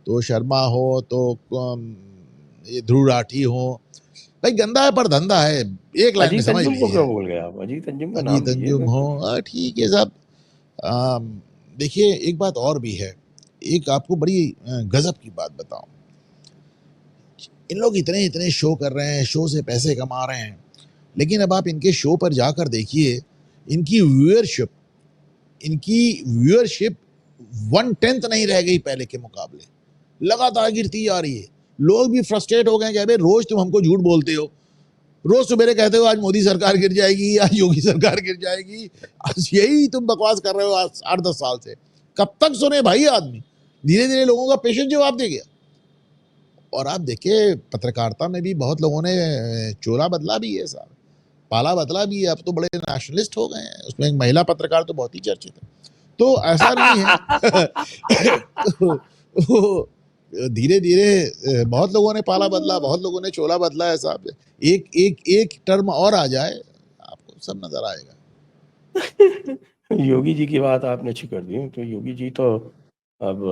तो शर्मा हो, तो ये ध्रुव राठी हो, भाई गंदा है पर धंधा है, एक लाइन में समझ लीजिए। क्यों भूल गए आप? अजीत अंजुम का नाम अजीत अंजुम हो, ठीक है साहब। देखिए एक बात और भी है, एक आपको बड़ी गजब की बात बताऊं, इन लोग इतने शो कर रहे हैं, शो से पैसे कमा रहे हैं, लेकिन अब आप इनके शो पर जाकर देखिए, इनकी व्यूअरशिप 1/10 नहीं रह गई पहले के मुकाबले, लगातार गिरती जा रही है। लोग भी फ्रस्ट्रेट हो गए कि अबे रोज तुम हमको झूठ बोलते हो, रोज सवेरे कहते हो आज मोदी सरकार गिर जाएगी, आज योगी सरकार गिर जाएगी, आज यही तुम बकवास कर रहे हो आज 8-10 साल से। कब तक सुने भाई आदमी? धीरे धीरे लोगों का पेशेंस जवाब दे गया। और आप देखिए पत्रकारिता में भी बहुत लोगों ने चोला बदला भी है साहब, पाला बदला भी है, अब तो बड़े नेशनलिस्ट हो गए हैं। उसमें एक महिला पत्रकार तो बहुत ही चर्चित है, तो ऐसा नहीं है। तो धीरे धीरे बहुत लोगों ने पाला बदला, बहुत लोगों ने चोला बदला है साहब। एक एक एक टर्म और आ जाए आपको सब नजर आएगा। योगी जी की बात आपने अच्छी कर दी, तो योगी जी तो अब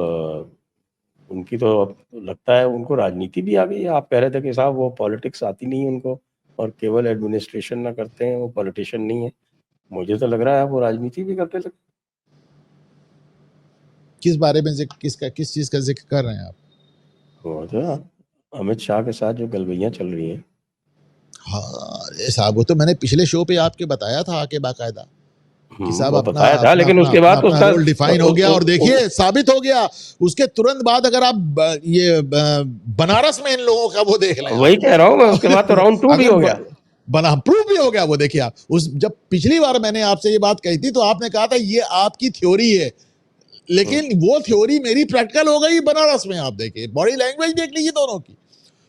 उनकी तो अब लगता है उनको राजनीति भी आ गई है। आप कह रहे थे कि साहब वो पॉलिटिक्स आती नहीं है उनको और केवल एडमिनिस्ट्रेशन ना करते हैं, वो पॉलिटिशियन नहीं है। मुझे तो लग रहा है वो राजनीति भी करते लगे। किस बारे में किस चीज का जिक्र कर रहे हैं आप? वो तो अमित शाह के साथ जो गलबैयां चल रही हैं। हाँ अरे साहब, वो तो मैंने पिछले शो पे आपके बताया था आके बाकायदा कि साहब वो अपना बताया था, अपना लेकिन अपना उसके अपना बाद तो अपना उसका रोल डिफाइन हो गया और देखिए साबित हो गया। उसके तुरंत बाद अगर आप बनारस में इन लोगों का वो देख लें, वही कह रहा हूँ मैं, उसके बाद तो राउंड 2 भी अगर हो गया। बना प्रूव भी हो गया। वो देखिए आप उस जब पिछली बार मैंने आपसे ये बात कही थी तो आपने कहा था ये आपकी थ्योरी है, लेकिन वो थ्योरी मेरी प्रैक्टिकल हो गई बनारस में। आप देखिए बॉडी लैंग्वेज देख लीजिए दोनों की।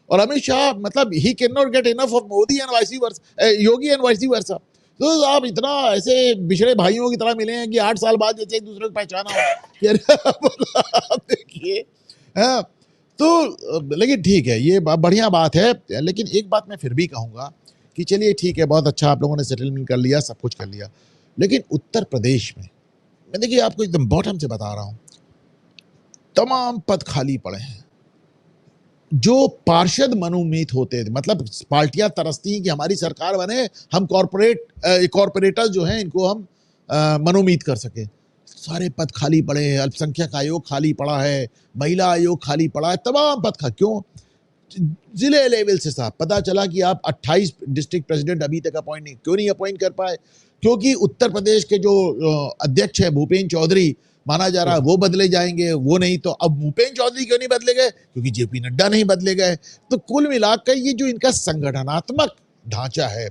और अमित शाह मतलब he can not get enough of Modi and vice versa, Yogi and vice versa. तो आप इतना ऐसे बिछड़े भाइयों की तरह मिले हैं कि 8 साल बाद जैसे एक दूसरे को पहचाना हो कि आप देखिए। हाँ, तो लेकिन ठीक है, ये बढ़िया बात है। लेकिन एक बात मैं फिर भी कहूंगा कि चलिए ठीक है, बहुत अच्छा आप लोगों ने सेटलमेंट कर लिया, सब कुछ कर लिया, लेकिन उत्तर प्रदेश में मैं देखिए आपको एकदम बॉटम से बता रहा हूं, तमाम पद खाली पड़े हैं। जो पार्षद मनोनीत होते थे, मतलब पार्टियां तरसती हैं कि हमारी सरकार बने, हम कॉर्पोरेटर्स जो हैं इनको हम मनोनीत कर सके, सारे पद खाली पड़े हैं। अल्पसंख्यक आयोग खाली पड़ा है, महिला आयोग खाली पड़ा है, तमाम पद क्यों? जिले लेवल से साहब पता चला कि आप 28 डिस्ट्रिक्ट प्रेसिडेंट अभी तक क्यों नहीं अपॉइंट कर पाए? क्योंकि उत्तर प्रदेश के जो अध्यक्ष है भूपेन्द्र चौधरी माना जा रहा है वो बदले जाएंगे, वो नहीं तो अब भूपेन्द्र चौधरी क्यों नहीं बदले गए? क्योंकि जेपी नड्डा नहीं बदले गए। तो कुल मिलाकर ये जो इनका संगठनात्मक ढांचा है,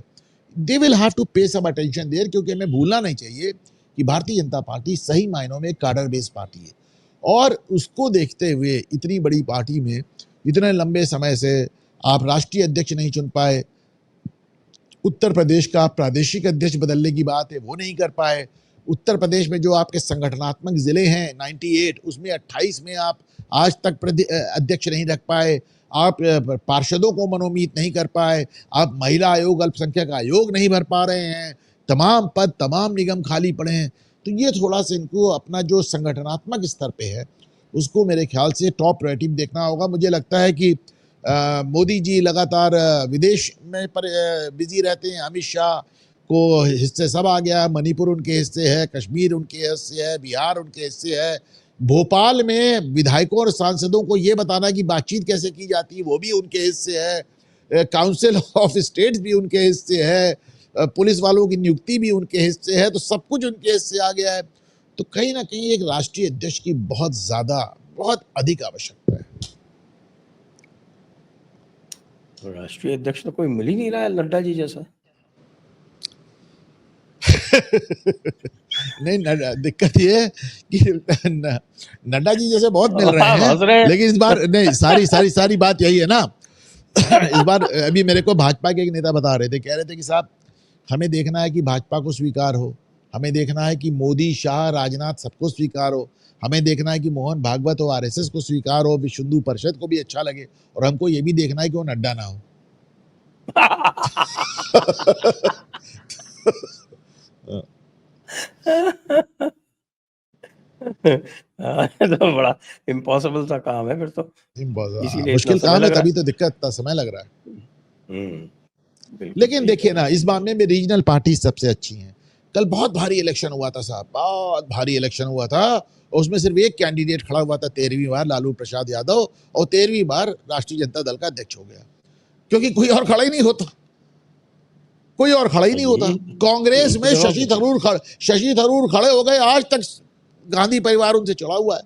दे विल हैव टू पे सम अटेंशन देयर, क्योंकि हमें भूलना नहीं चाहिए कि भारतीय जनता पार्टी सही मायनों में काडर बेस्ड पार्टी है। और उसको देखते हुए इतनी बड़ी पार्टी में इतने लंबे समय से आप राष्ट्रीय अध्यक्ष नहीं चुन पाए, उत्तर प्रदेश का प्रादेशिक अध्यक्ष बदलने की बात है वो नहीं कर पाए, उत्तर प्रदेश में जो आपके संगठनात्मक जिले हैं 98 उसमें 28 में आप आज तक अध्यक्ष नहीं रख पाए, आप पार्षदों को मनोनीत नहीं कर पाए, आप महिला आयोग अल्पसंख्यक आयोग नहीं भर पा रहे हैं, तमाम पद तमाम निगम खाली पड़े हैं। तो ये थोड़ा सा इनको अपना जो संगठनात्मक स्तर पे है उसको मेरे ख्याल से टॉप प्रायोरिटी देखना होगा। मुझे लगता है कि मोदी जी लगातार विदेश में पर बिजी रहते हैं, अमित शाह को हिस्से सब आ गया, मणिपुर उनके हिस्से है, कश्मीर उनके हिस्से है, बिहार उनके हिस्से है, भोपाल में विधायकों और सांसदों को ये बताना कि बातचीत कैसे की जाती है वो भी उनके हिस्से है, काउंसिल ऑफ स्टेट्स भी उनके हिस्से है, पुलिस वालों की नियुक्ति भी उनके हिस्से है, तो सब कुछ उनके हिस्से आ गया है। तो कहीं ना कहीं एक राष्ट्रीय अध्यक्ष की बहुत अधिक आवश्यकता है। राष्ट्रीय अध्यक्ष तो कोई मिल ही नहीं रहा है नड्डा जी जैसा। नहीं, दिक्कत ये है कि नड्डा जी जैसे बहुत मिल रहे हैं, लेकिन इस बार नहीं, सारी बात यही है ना। इस बार अभी मेरे को भाजपा के एक नेता बता रहे थे, कह रहे थे कि साहब हमें देखना है कि भाजपा को स्वीकार हो, हमें देखना है कि मोदी शाह राजनाथ सबको स्वीकार हो, हमें देखना है कि मोहन भागवत और आरएसएस को स्वीकार हो, विश्व हिंदू परिषद को भी अच्छा लगे, और हमको ये भी देखना है कि वो नड्डा ना हो। तो बड़ा इम्पॉसिबल सा काम है फिर तो, इसीलिए मुश्किल काम है, तभी तो दिक्कत इतना समय लग रहा है। लेकिन देखिए ना, इस मामले में रीजनल पार्टी सबसे अच्छी हैं। कल बहुत भारी इलेक्शन हुआ था साहब, बहुत भारी इलेक्शन हुआ था, और उसमें सिर्फ एक कैंडिडेट खड़ा हुआ था 13वीं बार, लालू प्रसाद यादव, और 13वीं बार राष्ट्रीय जनता दल का अध्यक्ष हो गया, क्योंकि कोई और खड़ा ही नहीं होता, कोई और खड़ा ही नहीं होता। कांग्रेस में शशि थरूर खड़े हो गए, आज तक गांधी परिवार उनसे चढ़ा हुआ है।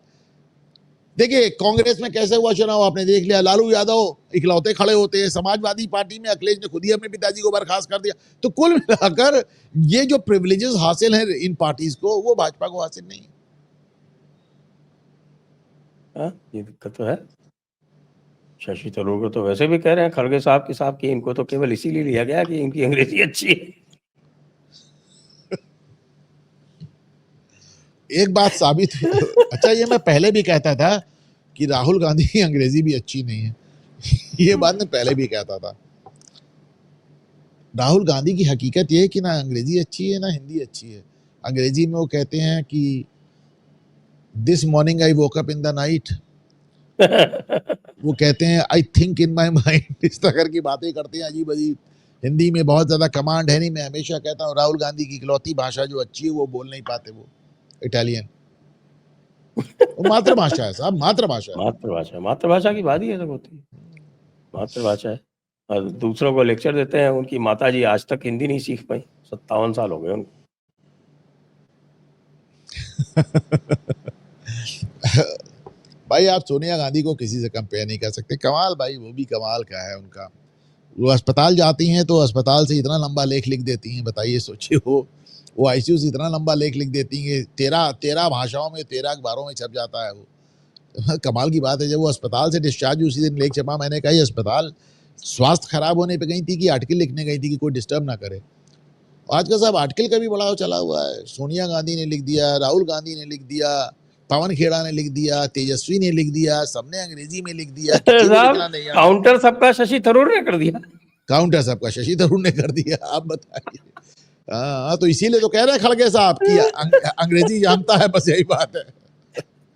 देखिए कांग्रेस में कैसे हुआ चुनाव आपने देख लिया, लालू यादव इकलौते खड़े होते हैं, समाजवादी पार्टी में अखिलेश ने खुद ही अपने पिताजी को बर्खास्त कर दिया। तो कुल मिलाकर ये जो प्रिविलेजेस हासिल हैं इन पार्टीज को, वो भाजपा को हासिल नहीं है। ये दिक्कत तो है। शशि थरूर को तो वैसे भी कह रहे हैं खड़गे साहब की इनको तो केवल इसीलिए लिया गया कि इनकी अंग्रेजी अच्छी है। एक बात साबित अच्छा, ये मैं पहले भी कहता था कि राहुल गांधी की अंग्रेजी भी अच्छी नहीं है। ये बात मैं पहले भी कहता था। राहुल गांधी की हकीकत ये है कि ना अंग्रेजी अच्छी है ना हिंदी अच्छी है। अंग्रेजी में वो कहते हैं कि this morning I woke up in the night, वो कहते हैं I think in my mind, इस तरह की बातें करते हैं अजीब अजीब। हिंदी में बहुत ज्यादा कमांड है नहीं। मैं हमेशा कहता हूँ राहुल गांधी की इकलौती भाषा जो अच्छी है वो बोल नहीं पाते, वो इटालियन। वो मातृभाषा है साहब, मातृभाषा है। मातृभाषा की बात ही ऐसा होती है। मातृभाषा है और दूसरों को लेक्चर देते हैं। उनकी माताजी आज तक हिंदी नहीं सीख पाई, 57 साल हो गए उनको। भाई आप सोनिया गांधी को किसी से कंपेयर नहीं कर सकते। कमाल भाई वो भी कमाल का है उनका। वो अस्पताल जाती हैं तो अस्पताल से इतना लंबा लेख लिख देती हैं, बताइए सोचिए। वो आईसीयू से इतना लंबा लेख लिख देती हैं, 13 भाषाओं में 13 अखबारों में छप जाता है वो। कमाल की बात है। जब वो अस्पताल से डिस्चार्ज उसी दिन लेख छपा। मैंने कहा ये अस्पताल स्वास्थ्य खराब होने पे गई थी कि आर्टिकल लिखने गई थी कि कोई डिस्टर्ब ना करे। आज का साहब आर्टिकल का भी बड़ा चला हुआ है। सोनिया गांधी ने लिख दिया, राहुल गांधी ने लिख दिया, पवन खेड़ा ने लिख दिया, तेजस्वी ने लिख दिया, सबने अंग्रेजी में लिख दिया। काउंटर सबका शशि थरूर ने कर दिया। काउंटर सबका शशि थरूर ने कर दिया, आप बताइए। हाँ तो इसीलिए तो कह रहे हैं खड़गे साहब कि अंग्रेजी जानता है, बस यही बात है।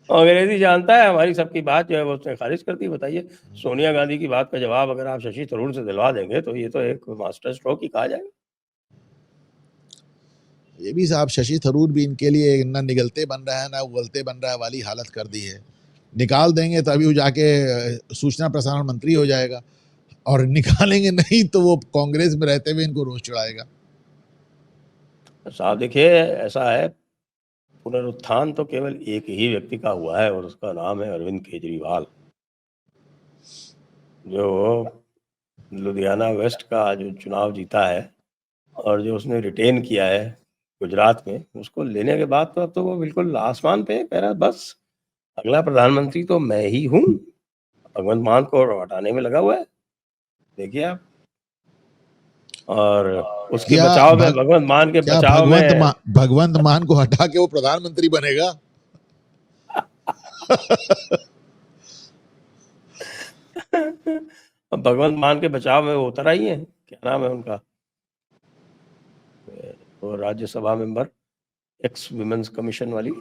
अंग्रेजी जानता है, हमारी सबकी बात जो है वो उसने खारिज कर दी। बताइए सोनिया गांधी की बात का जवाब अगर आप शशि थरूर से दिलवा देंगे तो ये तो एक मास्टर स्ट्रोक ही कहा जाएगा। ये भी साहब शशि थरूर भी इनके लिए ना निगलते बन रहा है ना उगलते बन रहा है वाली हालत कर दी है। निकाल देंगे तभी वो जाके सूचना प्रसारण मंत्री हो जाएगा, और निकालेंगे नहीं तो वो कांग्रेस में रहते हुए इनको रोष चढ़ाएगा। साहब देखिए ऐसा है, पुनरुत्थान तो केवल एक ही व्यक्ति का हुआ है और उसका नाम है अरविंद केजरीवाल, जो लुधियाना वेस्ट का जो चुनाव जीता है और जो उसने रिटेन किया है गुजरात में, उसको लेने के बाद तो अब तो वो बिल्कुल आसमान पे कह रहा है बस अगला प्रधानमंत्री तो मैं ही हूँ। भगवंत मान को हटाने में लगा हुआ है, देखिए आप। और उसके बचाव में भगवंत मान के बचाव में भगवंत मान को हटा के वो प्रधानमंत्री बनेगा। भगवंत मान के बचाव में वो उतर आई है, क्या नाम है उनका, वो Rajya Sabha member, x women's commission वाली।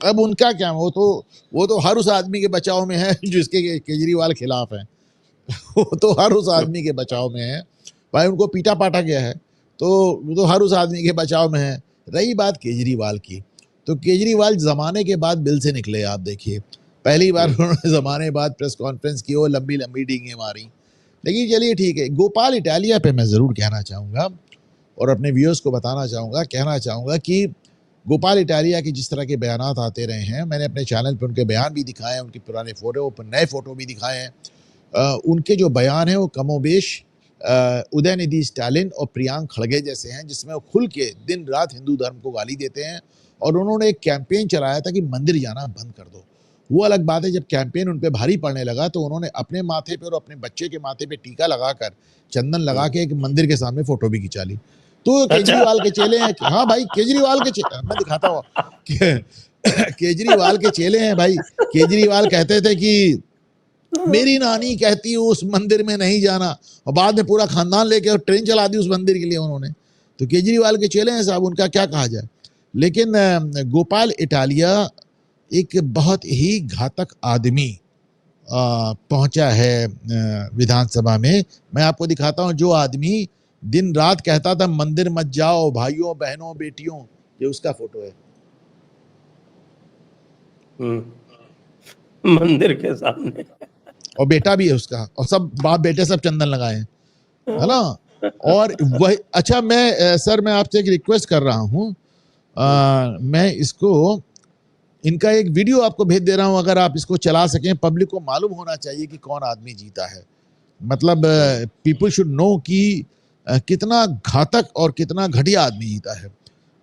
अब उनका क्या, वो तो हर उस आदमी के बचाव में है जो इसके केजरीवाल खिलाफ है। वो तो हर उस आदमी के बचाव में है भाई, उनको पीटा पाटा गया है तो वो तो हर उस आदमी के बचाव में है। रही बात केजरीवाल की, तो केजरीवाल जमाने के बाद बिल से निकले। आप देखिए पहली बार उन्होंने जमाने बाद प्रेस कॉन्फ्रेंस की, वो लंबी लंबी डींगे मारी। लेकिन चलिए ठीक है। गोपाल इटालिया पे मैं ज़रूर कहना चाहूँगा और अपने व्यूअर्स को कहना चाहूँगा कि गोपाल इटालिया की जिस तरह के बयानात आते रहे हैं, मैंने अपने चैनल पर उनके बयान भी दिखाए हैं, उनके पुराने फोटो नए फोटो भी दिखाए हैं। उनके जो बयान हैं वो कमोबेश उदयनिधि स्टालिन और प्रियांक खड़गे जैसे हैं, जिसमें वो खुल के दिन रात हिंदू धर्म को गाली देते हैं। और उन्होंने एक कैंपेन चलाया था कि मंदिर जाना बंद कर दो। वो अलग बात है, जब कैंपेन उन पे भारी पड़ने लगा तो उन्होंने अपने माथे पे और अपने बच्चे के माथे पे टीका लगाकर, चंदन लगा के एक मंदिर के सामने फोटो भी खिंचा ली। तो केजरीवाल के चेले हैं। हाँ भाई केजरीवाल के चेले, मैं दिखाता हूँ। केजरीवाल के चेले हैं भाई। केजरीवाल कहते थे कि मेरी नानी कहती है उस मंदिर में नहीं जाना, और बाद में पूरा खानदान लेके ट्रेन चला दी उस मंदिर के लिए उन्होंने। तो केजरीवाल के चेले हैं साहब, उनका क्या कहा जाए। लेकिन गोपाल इटालिया एक बहुत ही घातक आदमी पहुंचा है विधानसभा में। मैं आपको दिखाता हूं, जो आदमी दिन रात कहता था मंदिर मत जाओ भाइयों बहनों बेटियों, ये उसका फोटो है मंदिर के सामने, और बेटा भी है उसका, और सब बाप बेटे सब चंदन लगाए हैं, है ना। और वही, अच्छा मैं सर मैं आपसे एक रिक्वेस्ट कर रहा हूं, मैं इसको इनका एक वीडियो आपको भेज दे रहा हूं, अगर आप इसको चला सकें, पब्लिक को मालूम होना चाहिए कि कौन आदमी जीता है। मतलब पीपल शुड नो कि कितना घातक और कितना घटिया आदमी जीता है।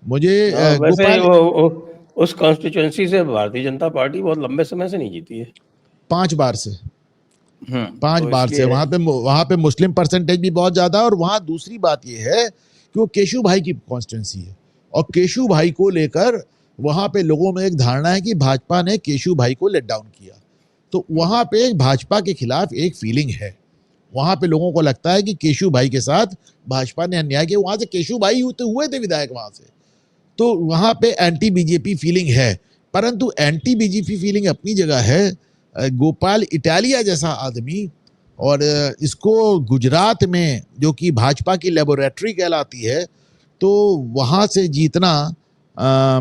मुझे वैसे गोपाल वो उस कॉन्स्टिट्यूएंसी से भारतीय जनता पार्टी बहुत लंबे समय से नहीं जीती है। 5 बार से, 5 तो बार से इसलिए वहां पे मुस्लिम परसेंटेज भी बहुत ज्यादा। और वहां दूसरी बात यह है कि वो केशु भाई की कॉन्स्टिट्यूंसी है, और केशु भाई को लेकर वहां पे लोगों में एक धारणा है कि भाजपा ने केशु भाई को लेट डाउन किया। तो वहां पे भाजपा के खिलाफ एक फीलिंग है, वहां पे लोगों को लगता है कि केशु भाई के साथ भाजपा ने अन्याय किया। वहां से केशु भाई हुए थे विधायक वहां से, तो वहां पे एंटी बीजेपी फीलिंग है। परंतु एंटी बीजेपी फीलिंग अपनी जगह है। गोपाल इटालिया जैसा आदमी, और इसको गुजरात में जो कि भाजपा की लेबोरेटरी कहलाती है, तो वहां से जीतना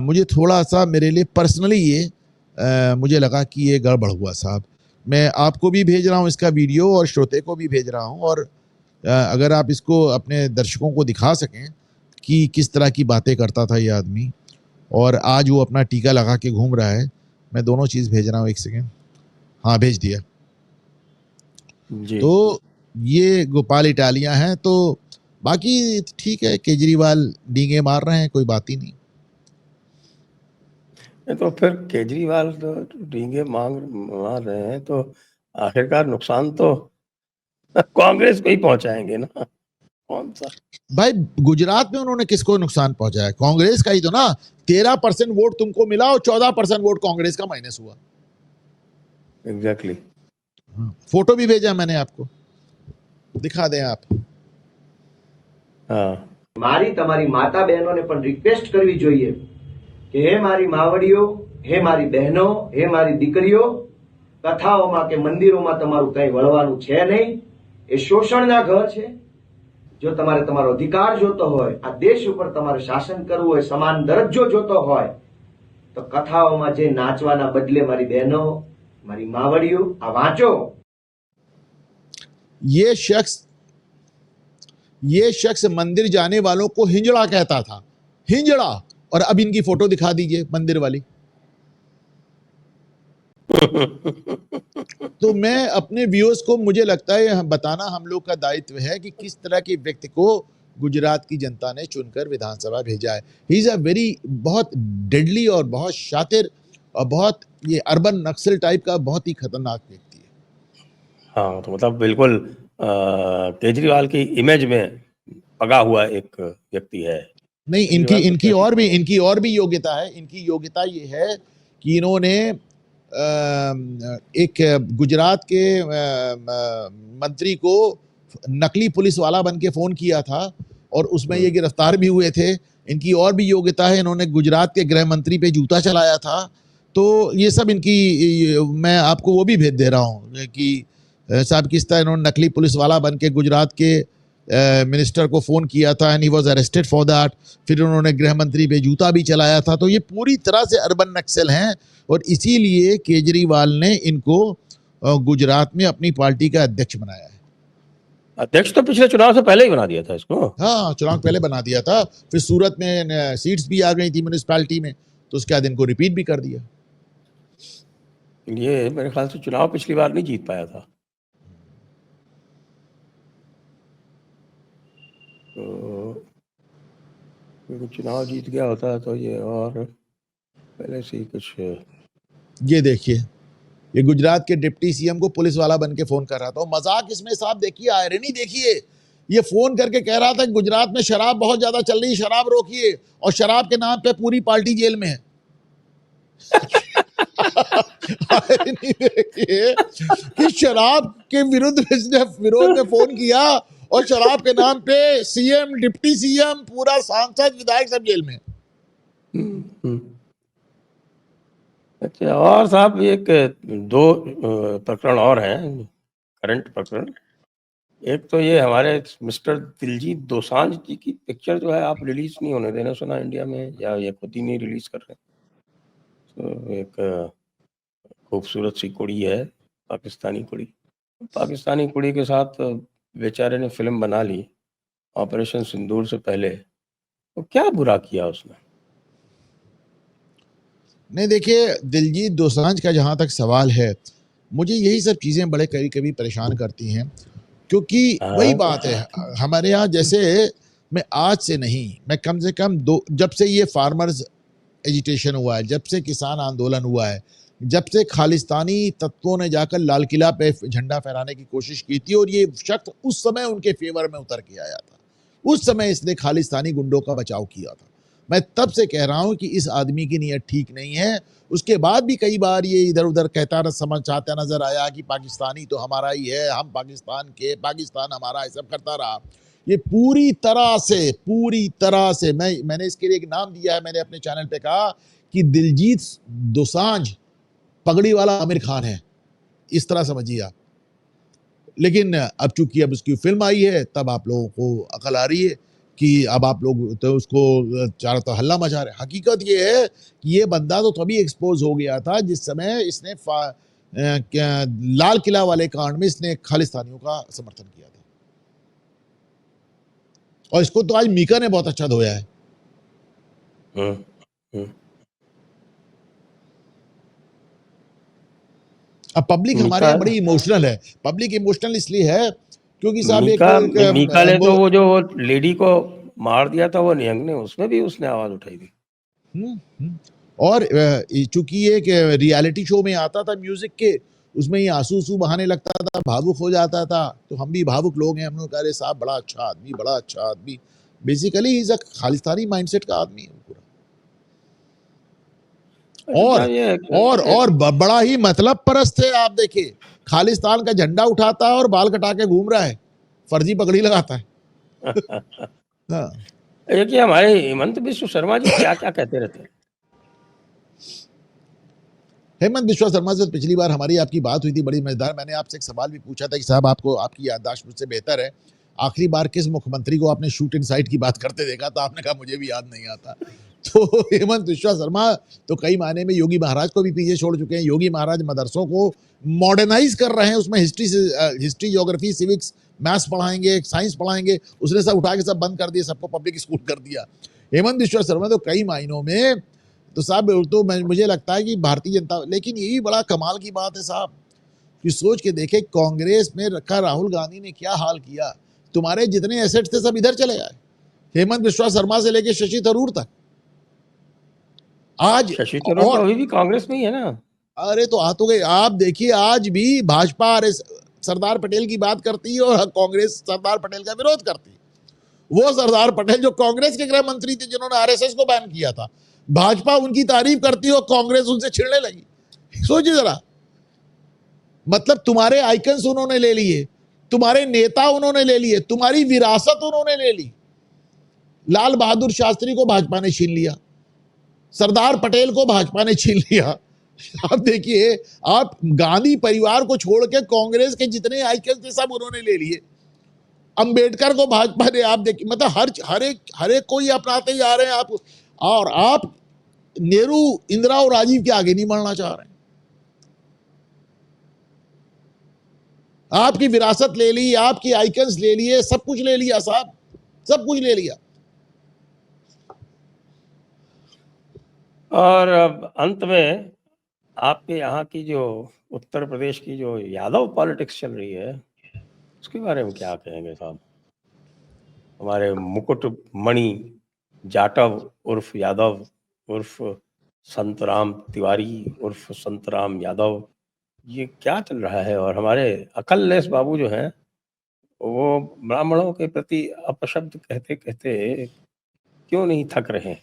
मुझे थोड़ा सा, मेरे लिए पर्सनली ये मुझे लगा कि ये गड़बड़ हुआ साहब। मैं आपको भी भेज रहा हूँ इसका वीडियो, और श्रोते को भी भेज रहा हूँ। और अगर आप इसको अपने दर्शकों को दिखा सकें कि किस तरह की बातें करता था ये आदमी, और आज वो अपना टीका लगा के घूम रहा है। मैं दोनों चीज़ भेज रहा हूँ, एक सेकेंड। हाँ, भेज दिया। जी। तो ये गोपाल इटालिया हैं। तो बाकी ठीक है, केजरीवाल डींगे मार रहे हैं, कोई बात ही नहीं। तो फिर केजरीवाल तो डींगे मार रहे हैं, तो आखिरकार नुकसान तो कांग्रेस को ही पहुंचाएंगे ना, कौन सा। भाई गुजरात में उन्होंने किसको नुकसान पहुंचाया? कांग्रेस का ही तो ना। 13% वोट तुमको मिला और 14% वोट कांग्रेस का माइनस हुआ। एग्जैक्टली। फोटो भी भेजा मैंने आपको, दिखा दें आप। हाँ। મારી તમારી માતા બહેનોને પણ રિક્વેસ્ટ કરવી જોઈએ કે હે મારી માવડીઓ, હે મારી બહેનો, હે મારી દીકરીઓ, કથાઓમાં કે મંદિરોમાં તમારું કંઈ વળવાનું છે નહીં. એ શોષણના ઘર છે. જો તમારે તમારો અધિકાર જોતો હોય, આ દેશ ઉપર તમારે શાસન કરવું હોય, સમાન દરજ્જો જોતો હોય, તો કથાઓમાં જે નાચવાના બદલે મારી બહેનો, મારી માવડીઓ, આ વાંચો. ये शख्स मंदिर जाने वालों को हिंजड़ा कहता था, हिंजड़ा। और अब इनकी फोटो दिखा दीजिए मंदिर वाली। तो मैं अपने व्यूअर्स को, मुझे लगता है बताना हम लोग का दायित्व है कि किस तरह के व्यक्ति को गुजरात की जनता ने चुनकर विधानसभा भेजा है। ही इज अ वेरी, बहुत डेडली और बहुत शातिर और बहुत ये अर्बन नक्सल टाइप का बहुत ही खतरनाक व्यक्ति है। हाँ, तो मतलब बिल्कुल केजरीवाल की इमेज में पगा हुआ एक व्यक्ति है। नहीं, केजरीवाल तो इनकी और भी योग्यता है। इनकी योग्यता ये है कि इन्होंने एक गुजरात के मंत्री को नकली पुलिस वाला बन के फोन किया था, और उसमें ये गिरफ्तार भी हुए थे। इनकी और भी योग्यता है, इन्होंने गुजरात के गृह मंत्री पे जूता चलाया था। तो ये सब इनकी, मैं आपको वो भी भेज दे रहा हूँ कि साहब किस तरह इन्होंने नकली पुलिस वाला बन के गुजरात के मिनिस्टर को फोन किया था, and he was arrested for that. फिर उन्होंने गृह मंत्री पे जूता भी चलाया था। तो ये पूरी तरह से अर्बन नक्सल हैं, और इसीलिए केजरीवाल ने इनको गुजरात में अपनी पार्टी का अध्यक्ष बनाया है। अध्यक्ष तो पिछले चुनाव से पहले ही बना दिया था इसको। हाँ, चुनाव पहले बना दिया था। फिर सूरत में सीट्स भी आ गई थी म्यूनिसिपैलिटी में, तो उसके बाद इनको रिपीट भी कर दिया। ये मेरे ख्याल से चुनाव पिछली बार नहीं जीत पाया था, तो चुनाव जीत गया होता तो ये और पहले से ही कुछ। ये देखिए, ये गुजरात के डिप्टी सीएम को पुलिस वाला बन के फोन कर रहा था। मजाक इसमें साहब देखिए, आयरनी देखिए। ये फोन करके कह रहा था कि गुजरात में शराब बहुत ज्यादा चल रही है, शराब रोकिए, और शराब के नाम पे पूरी पार्टी जेल में है। आयरनी देखिए कि शराब के विरोध में फोन किया, और शराब के नाम पे सीएम, डिप्टी सीएम, पूरा सांसद, विधायक सब जेल में। अच्छा, और साहब एक दो प्रकरण और हैं, करंट प्रकरण। एक तो ये हमारे मिस्टर दिलजीत दोसांझ जी की पिक्चर जो है आप रिलीज नहीं होने देना सुना इंडिया में, या ये खुद ही नहीं रिलीज कर रहे। तो एक खूबसूरत सी कुड़ी है, पाकिस्तानी कुड़ी के साथ बेचारे ने फिल्म बना ली ऑपरेशन सिंदूर से पहले। तो क्या बुरा किया उसने? नहीं देखिए, दिलजीत दोसांझ का जहाँ तक सवाल है, मुझे यही सब चीज़ें बड़े कभी कभी परेशान करती हैं, क्योंकि वही हाँ बात है, हमारे यहाँ जैसे मैं आज से नहीं, मैं कम से कम जब से ये फार्मर्स एजिटेशन हुआ है, जब से किसान आंदोलन हुआ है, जब से खालिस्तानी तत्वों ने जाकर लाल किला पे झंडा फहराने की कोशिश की थी और ये शख्स उस समय उनके फेवर में उतर के आया था, उस समय इसने खालिस्तानी गुंडों का बचाव किया था। मैं तब से कह रहा हूं कि इस आदमी की नीयत ठीक नहीं है। उसके बाद भी कई बार ये इधर उधर कहता समझ चाहता नजर आया कि पाकिस्तानी तो हमारा ही है, हम पाकिस्तान के, पाकिस्तान हमारा, सब करता रहा। ये पूरी तरह से मैंने इसके लिए एक नाम दिया है, मैंने अपने चैनल पे कहा कि दिलजीत दोसांझ पगड़ी वाला आमिर खान है, इस तरह समझिए आप। लेकिन अब चूंकि अब उसकी फिल्म आई है, तब आप लोगों को अकल आ रही है कि अब आप लोग तो उसको चारों तरफ हल्ला मचा रहे। हकीकत ये है कि ये बंदा तो तभी एक्सपोज हो गया था जिस समय इसने लाल किला वाले कांड में इसने खालिस्तानियों का समर्थन किया था, और इसको तो आज मीका ने बहुत अच्छा धोया है। अब पब्लिक हमारे यहाँ बड़ी इमोशनल है। पब्लिक इमोशनल इसलिए है क्योंकि साहब मीका ने तो वो जो लेडी को मार दिया था वो निहंग ने, उसमें भी उसने आवाज उठाई थी। और चूंकि ये एक रियलिटी शो में आता था म्यूजिक के, उसमें ये आंसू बहाने लगता था, भावुक हो जाता था, तो हम भी भावुक लोग हैं, हम लोग कह रहे साहब बड़ा अच्छा आदमी, बड़ा अच्छा आदमी। Basically is a Khalistani mindset का आदमी है पूरा, और बड़ा ही मतलब परस्त है। आप देखिए, खालिस्तान का झंडा उठाता है और बाल कटा के घूम रहा है, फर्जी पगड़ी लगाता है। हाँ। देखिए हमारे हेमंत बिश्व शर्मा जी क्या क्या कहते रहते हैं। हेमंत बिश्वा शर्मा से पिछली बार हमारी आपकी बात हुई थी, बड़ी मजेदार। मैंने आपसे एक सवाल भी पूछा था कि साहब आपको, आपकी याददाश्त मुझसे बेहतर है, आखिरी बार किस मुख्यमंत्री को आपने शूट इन साइड की बात करते देखा? तो आपने कहा मुझे भी याद नहीं आता। तो हेमंत बिश्वा शर्मा तो कई मायने में योगी महाराज को भी पीछे छोड़ चुके हैं। योगी महाराज मदरसों को मॉडर्नाइज कर रहे हैं, उसमें हिस्ट्री ज्योग्राफी सिविक्स मैथ्स पढ़ाएंगे, साइंस पढ़ाएंगे, उसने सब उठा के सब बंद कर दिया, सबको पब्लिक स्कूल कर दिया। हेमंत बिश्वा शर्मा तो कई मायनों में तो साहब, तो मुझे लगता है कि भारतीय जनता, लेकिन यही बड़ा कमाल की बात है साहब कि सोच के देखे कांग्रेस में रखा राहुल गांधी ने क्या हाल किया। तुम्हारे जितने एसेट थे सब इधर चले आए, हेमंत बिश्वा शर्मा से लेके शशि थरूर तक। आज शशि थरूर तो अभी भी कांग्रेस में ही है ना। अरे तो आ तो गए। आप देखिए, आज भी भाजपा सरदार पटेल की बात करती है और कांग्रेस सरदार पटेल का विरोध करती है। वो सरदार पटेल जो कांग्रेस के गृह मंत्री थे, जिन्होंने आरएसएस को बैन किया था, भाजपा उनकी तारीफ करती हो, कांग्रेस उनसे छिड़ने लगी। सोचिए जरा, मतलब तुम्हारे आइकन्स उन्होंने ले लिए, तुम्हारे नेता उन्होंने ले लिए, तुम्हारी विरासत उन्होंने ले ली। लाल बहादुर शास्त्री को भाजपा ने छीन लिया, सरदार पटेल को भाजपा ने छीन लिया। आप देखिए, आप गांधी परिवार को छोड़ के कांग्रेस के जितने आइकन थे सब उन्होंने ले लिए। अंबेडकर को भाजपा ने, आप देखिए, मतलब हर एक को ही अपनाते जा रहे हैं आप। और आप नेहरू, इंदिरा और राजीव के आगे नहीं बढ़ना चाह रहे हैं। आपकी विरासत ले ली, आपकी आइकन्स ले लिए, सब कुछ ले लिया साहब, सब कुछ ले लिया। और अब अंत में आपके यहाँ की जो उत्तर प्रदेश की जो यादव पॉलिटिक्स चल रही है, उसके बारे में क्या कहेंगे साहब? हमारे मुकुट मणि जाटव उर्फ यादव उर्फ संतराम तिवारी उर्फ संतराम यादव, ये क्या चल रहा है? और हमारे अकललेस बाबू जो हैं, वो ब्राह्मणों के प्रति अपशब्द कहते कहते क्यों नहीं थक रहे?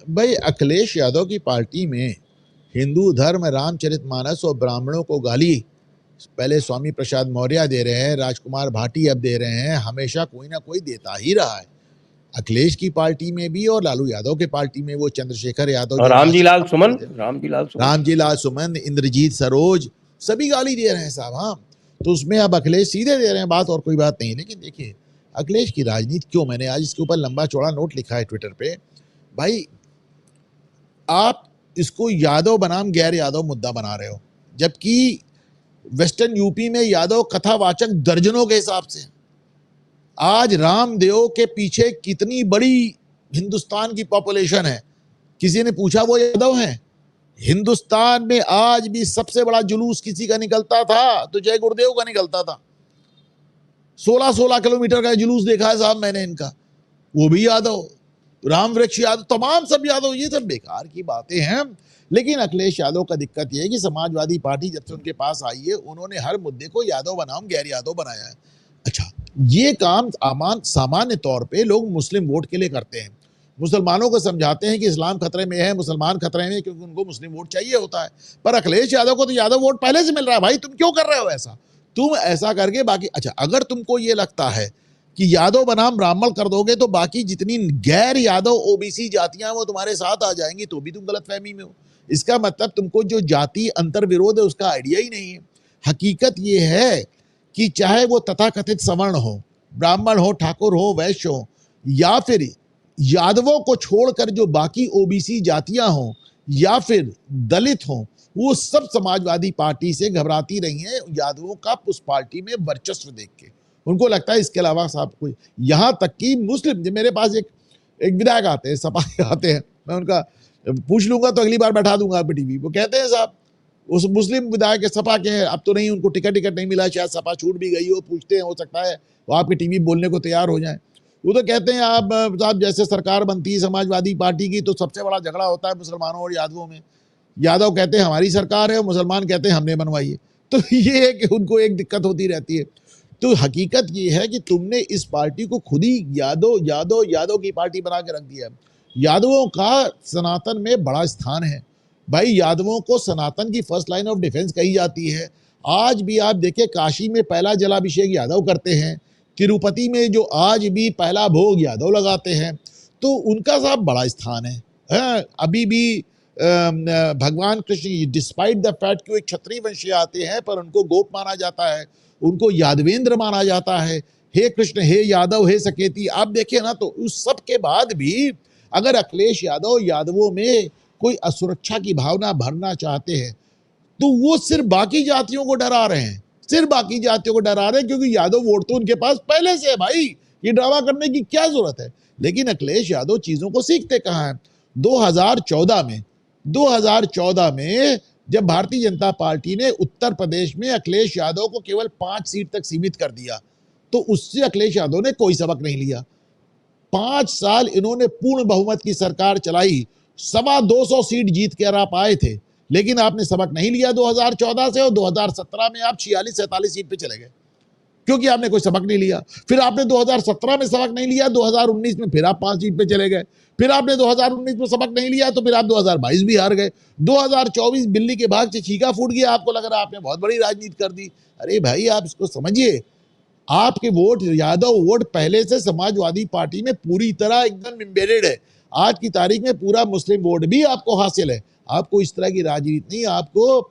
भाई, अखिलेश यादव की पार्टी में हिंदू धर्म, रामचरितमानस और ब्राह्मणों को गाली पहले स्वामी प्रसाद मौर्य दे रहे हैं, राजकुमार भाटी अब दे रहे हैं, हमेशा कोई ना कोई देता ही रहा है। अखिलेश की पार्टी में भी और लालू यादव की पार्टी में वो चंद्रशेखर यादव और रामजी लाल सुमन, इंद्रजीत सरोज, सभी गाली दे रहे हैं साहब। हाँ, तो उसमें अब अखिलेश सीधे दे रहे हैं बात, और कोई बात नहीं। लेकिन देखिए, अखिलेश की राजनीति क्यों, मैंने आज इसके ऊपर लंबा चौड़ा नोट लिखा है ट्विटर पे। भाई, आप इसको यादव बनाम गैर यादव मुद्दा बना रहे हो, जबकि वेस्टर्न यूपी में यादव कथावाचक दर्जनों के हिसाब से। आज रामदेव के पीछे कितनी बड़ी हिंदुस्तान की पॉपुलेशन है, किसी ने पूछा वो यादव हैं? हिंदुस्तान में आज भी सबसे बड़ा जुलूस किसी का निकलता था तो जय गुरुदेव का निकलता था। 16-16 किलोमीटर का जुलूस देखा है साहब मैंने इनका, वो भी यादव, राम वृक्ष यादव, तमाम सब यादव। ये सब बेकार की बातें हैं। लेकिन अखिलेश यादव का दिक्कत यह है कि समाजवादी पार्टी जब से उनके पास आई है, उन्होंने हर मुद्दे को यादव बनाम गैर यादव बनाया है। अच्छा, ये काम सामान्य तौर पे लोग मुस्लिम वोट के लिए करते हैं, मुसलमानों को समझाते हैं कि इस्लाम खतरे में है, मुसलमान खतरे में, क्योंकि उनको मुस्लिम वोट चाहिए होता है। पर अखिलेश यादव को तो यादव वोट पहले से मिल रहा है। भाई तुम क्यों कर रहे हो ऐसा? तुम ऐसा करके बाकी, अच्छा अगर तुमको ये लगता है कि यादव बनाम ब्राह्मण कर दोगे तो बाकी जितनी गैर यादव ओबीसी जातियां वो तुम्हारे साथ आ जाएंगी, तो भी तुम गलतफहमी में हो। इसका मतलब तुमको जो जाति अंतर विरोध है उसका आइडिया ही नहीं है। हकीकत ये है कि चाहे वो तथाकथित सवर्ण हो, ब्राह्मण हो, ठाकुर हो, वैश्य हो, या फिर यादवों को छोड़कर जो बाकी ओबीसी जातियां हो या फिर दलित हो, वो सब समाजवादी पार्टी से घबराती रही हैं यादवों का उस पार्टी में वर्चस्व देख के। उनको लगता है इसके अलावा साहब कोई, यहां तक कि मुस्लिम, मेरे पास एक विधायक आते हैं, सपा के आते हैं, मैं उनका पूछ लूंगा तो अगली बार बैठा दूंगा आपकी टीवी। वो कहते हैं साहब उस मुस्लिम विधायक सपा के हैं, अब तो नहीं, उनको टिकट नहीं मिला, शायद सपा छूट भी गई हो, पूछते हैं, हो सकता है वो आपकी टीवी बोलने को तैयार हो जाए। वो तो कहते हैं आप साहब जैसे सरकार बनती है समाजवादी पार्टी की तो सबसे बड़ा झगड़ा होता है मुसलमानों और यादवों में। यादव कहते हैं हमारी सरकार है, मुसलमान कहते हैं हमने बनवाई है। तो ये है कि उनको एक दिक्कत होती रहती है। तो हकीकत ये है कि तुमने इस पार्टी को खुद ही यादव यादव यादव की पार्टी बना के रख दिया है। यादवों का सनातन में बड़ा स्थान है भाई, यादवों को सनातन की फर्स्ट लाइन ऑफ डिफेंस कही जाती है। आज भी आप देखिए काशी में पहला जलाभिषेक यादव करते हैं, तिरुपति में जो आज भी पहला भोग यादव लगाते हैं, तो उनका साहब बड़ा स्थान है। अभी भी भगवान कृष्ण डिस्पाइट द फैक्ट कि वो एक क्षत्रिय वंशी आते हैं पर उनको गोप माना जाता है, उनको यादवेंद्र माना जाता है। हे कृष्ण, हे यादव, हे सकेती, आप देखिए ना, तो उस सब के बाद भी अगर अखिलेश यादव यादवों में कोई असुरक्षा की भावना भरना चाहते हैं तो वो सिर्फ बाकी जातियों को डरा रहे हैं, सिर्फ बाकी जातियों को डरा रहे हैं, क्योंकि यादव वोट तो उनके पास पहले से है भाई, ये ड्रामा करने की क्या जरूरत है। लेकिन अखिलेश यादव चीजों को सीखते कहां हैं। 2014 में जब भारतीय जनता पार्टी ने उत्तर प्रदेश में अखिलेश यादव को केवल 5 सीट तक सीमित कर दिया, तो उससे अखिलेश यादव ने कोई सबक नहीं लिया। 5 साल इन्होंने पूर्ण बहुमत की सरकार चलाई, 225 सीट जीत कर आप आए थे, लेकिन आपने सबक नहीं लिया 2014 से, और 2017 में आप 46-47 सीट पे चले गए, क्योंकि आपने कोई सबक नहीं लिया। फिर आपने 2017 में सबक नहीं लिया, 2019 में फिर आप 5 सीट पे चले गए, फिर आपने 2019 में सबक नहीं लिया तो फिर आप 2022 भी हार गए, 2024 बिल्ली के भाग से छीका फूट गया, आपको लग रहा है आपने बहुत बड़ी राजनीति कर दी। अरे भाई आप इसको समझिए, आपके वोट, यादव वोट पहले से समाजवादी पार्टी में पूरी तरह एकदम एम्बेडेड है। आज की तारीख में पूरा मुस्लिम वोट भी आपको हासिल है। आपको इस तरह की राजनीति नहीं, आपको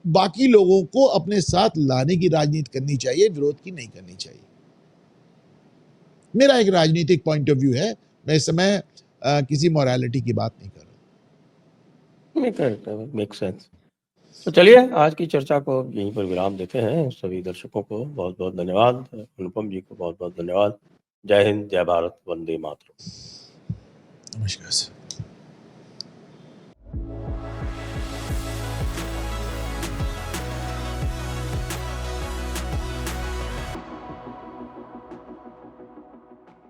बाकी लोगों को अपने साथ लाने की राजनीति करनी चाहिए, विरोध की नहीं करनी चाहिए। मेरा एक राजनीतिक पॉइंट ऑफ व्यू है, मैं इस समय किसी मोरालिटी की बात नहीं कर रहा। Make sense. तो चलिए आज की चर्चा को यहीं पर विराम देते हैं। सभी दर्शकों को बहुत बहुत धन्यवाद, अनुपम जी को बहुत बहुत धन्यवाद। जय हिंद, जय भारत, वंदे मातरम। नमस्कार सर।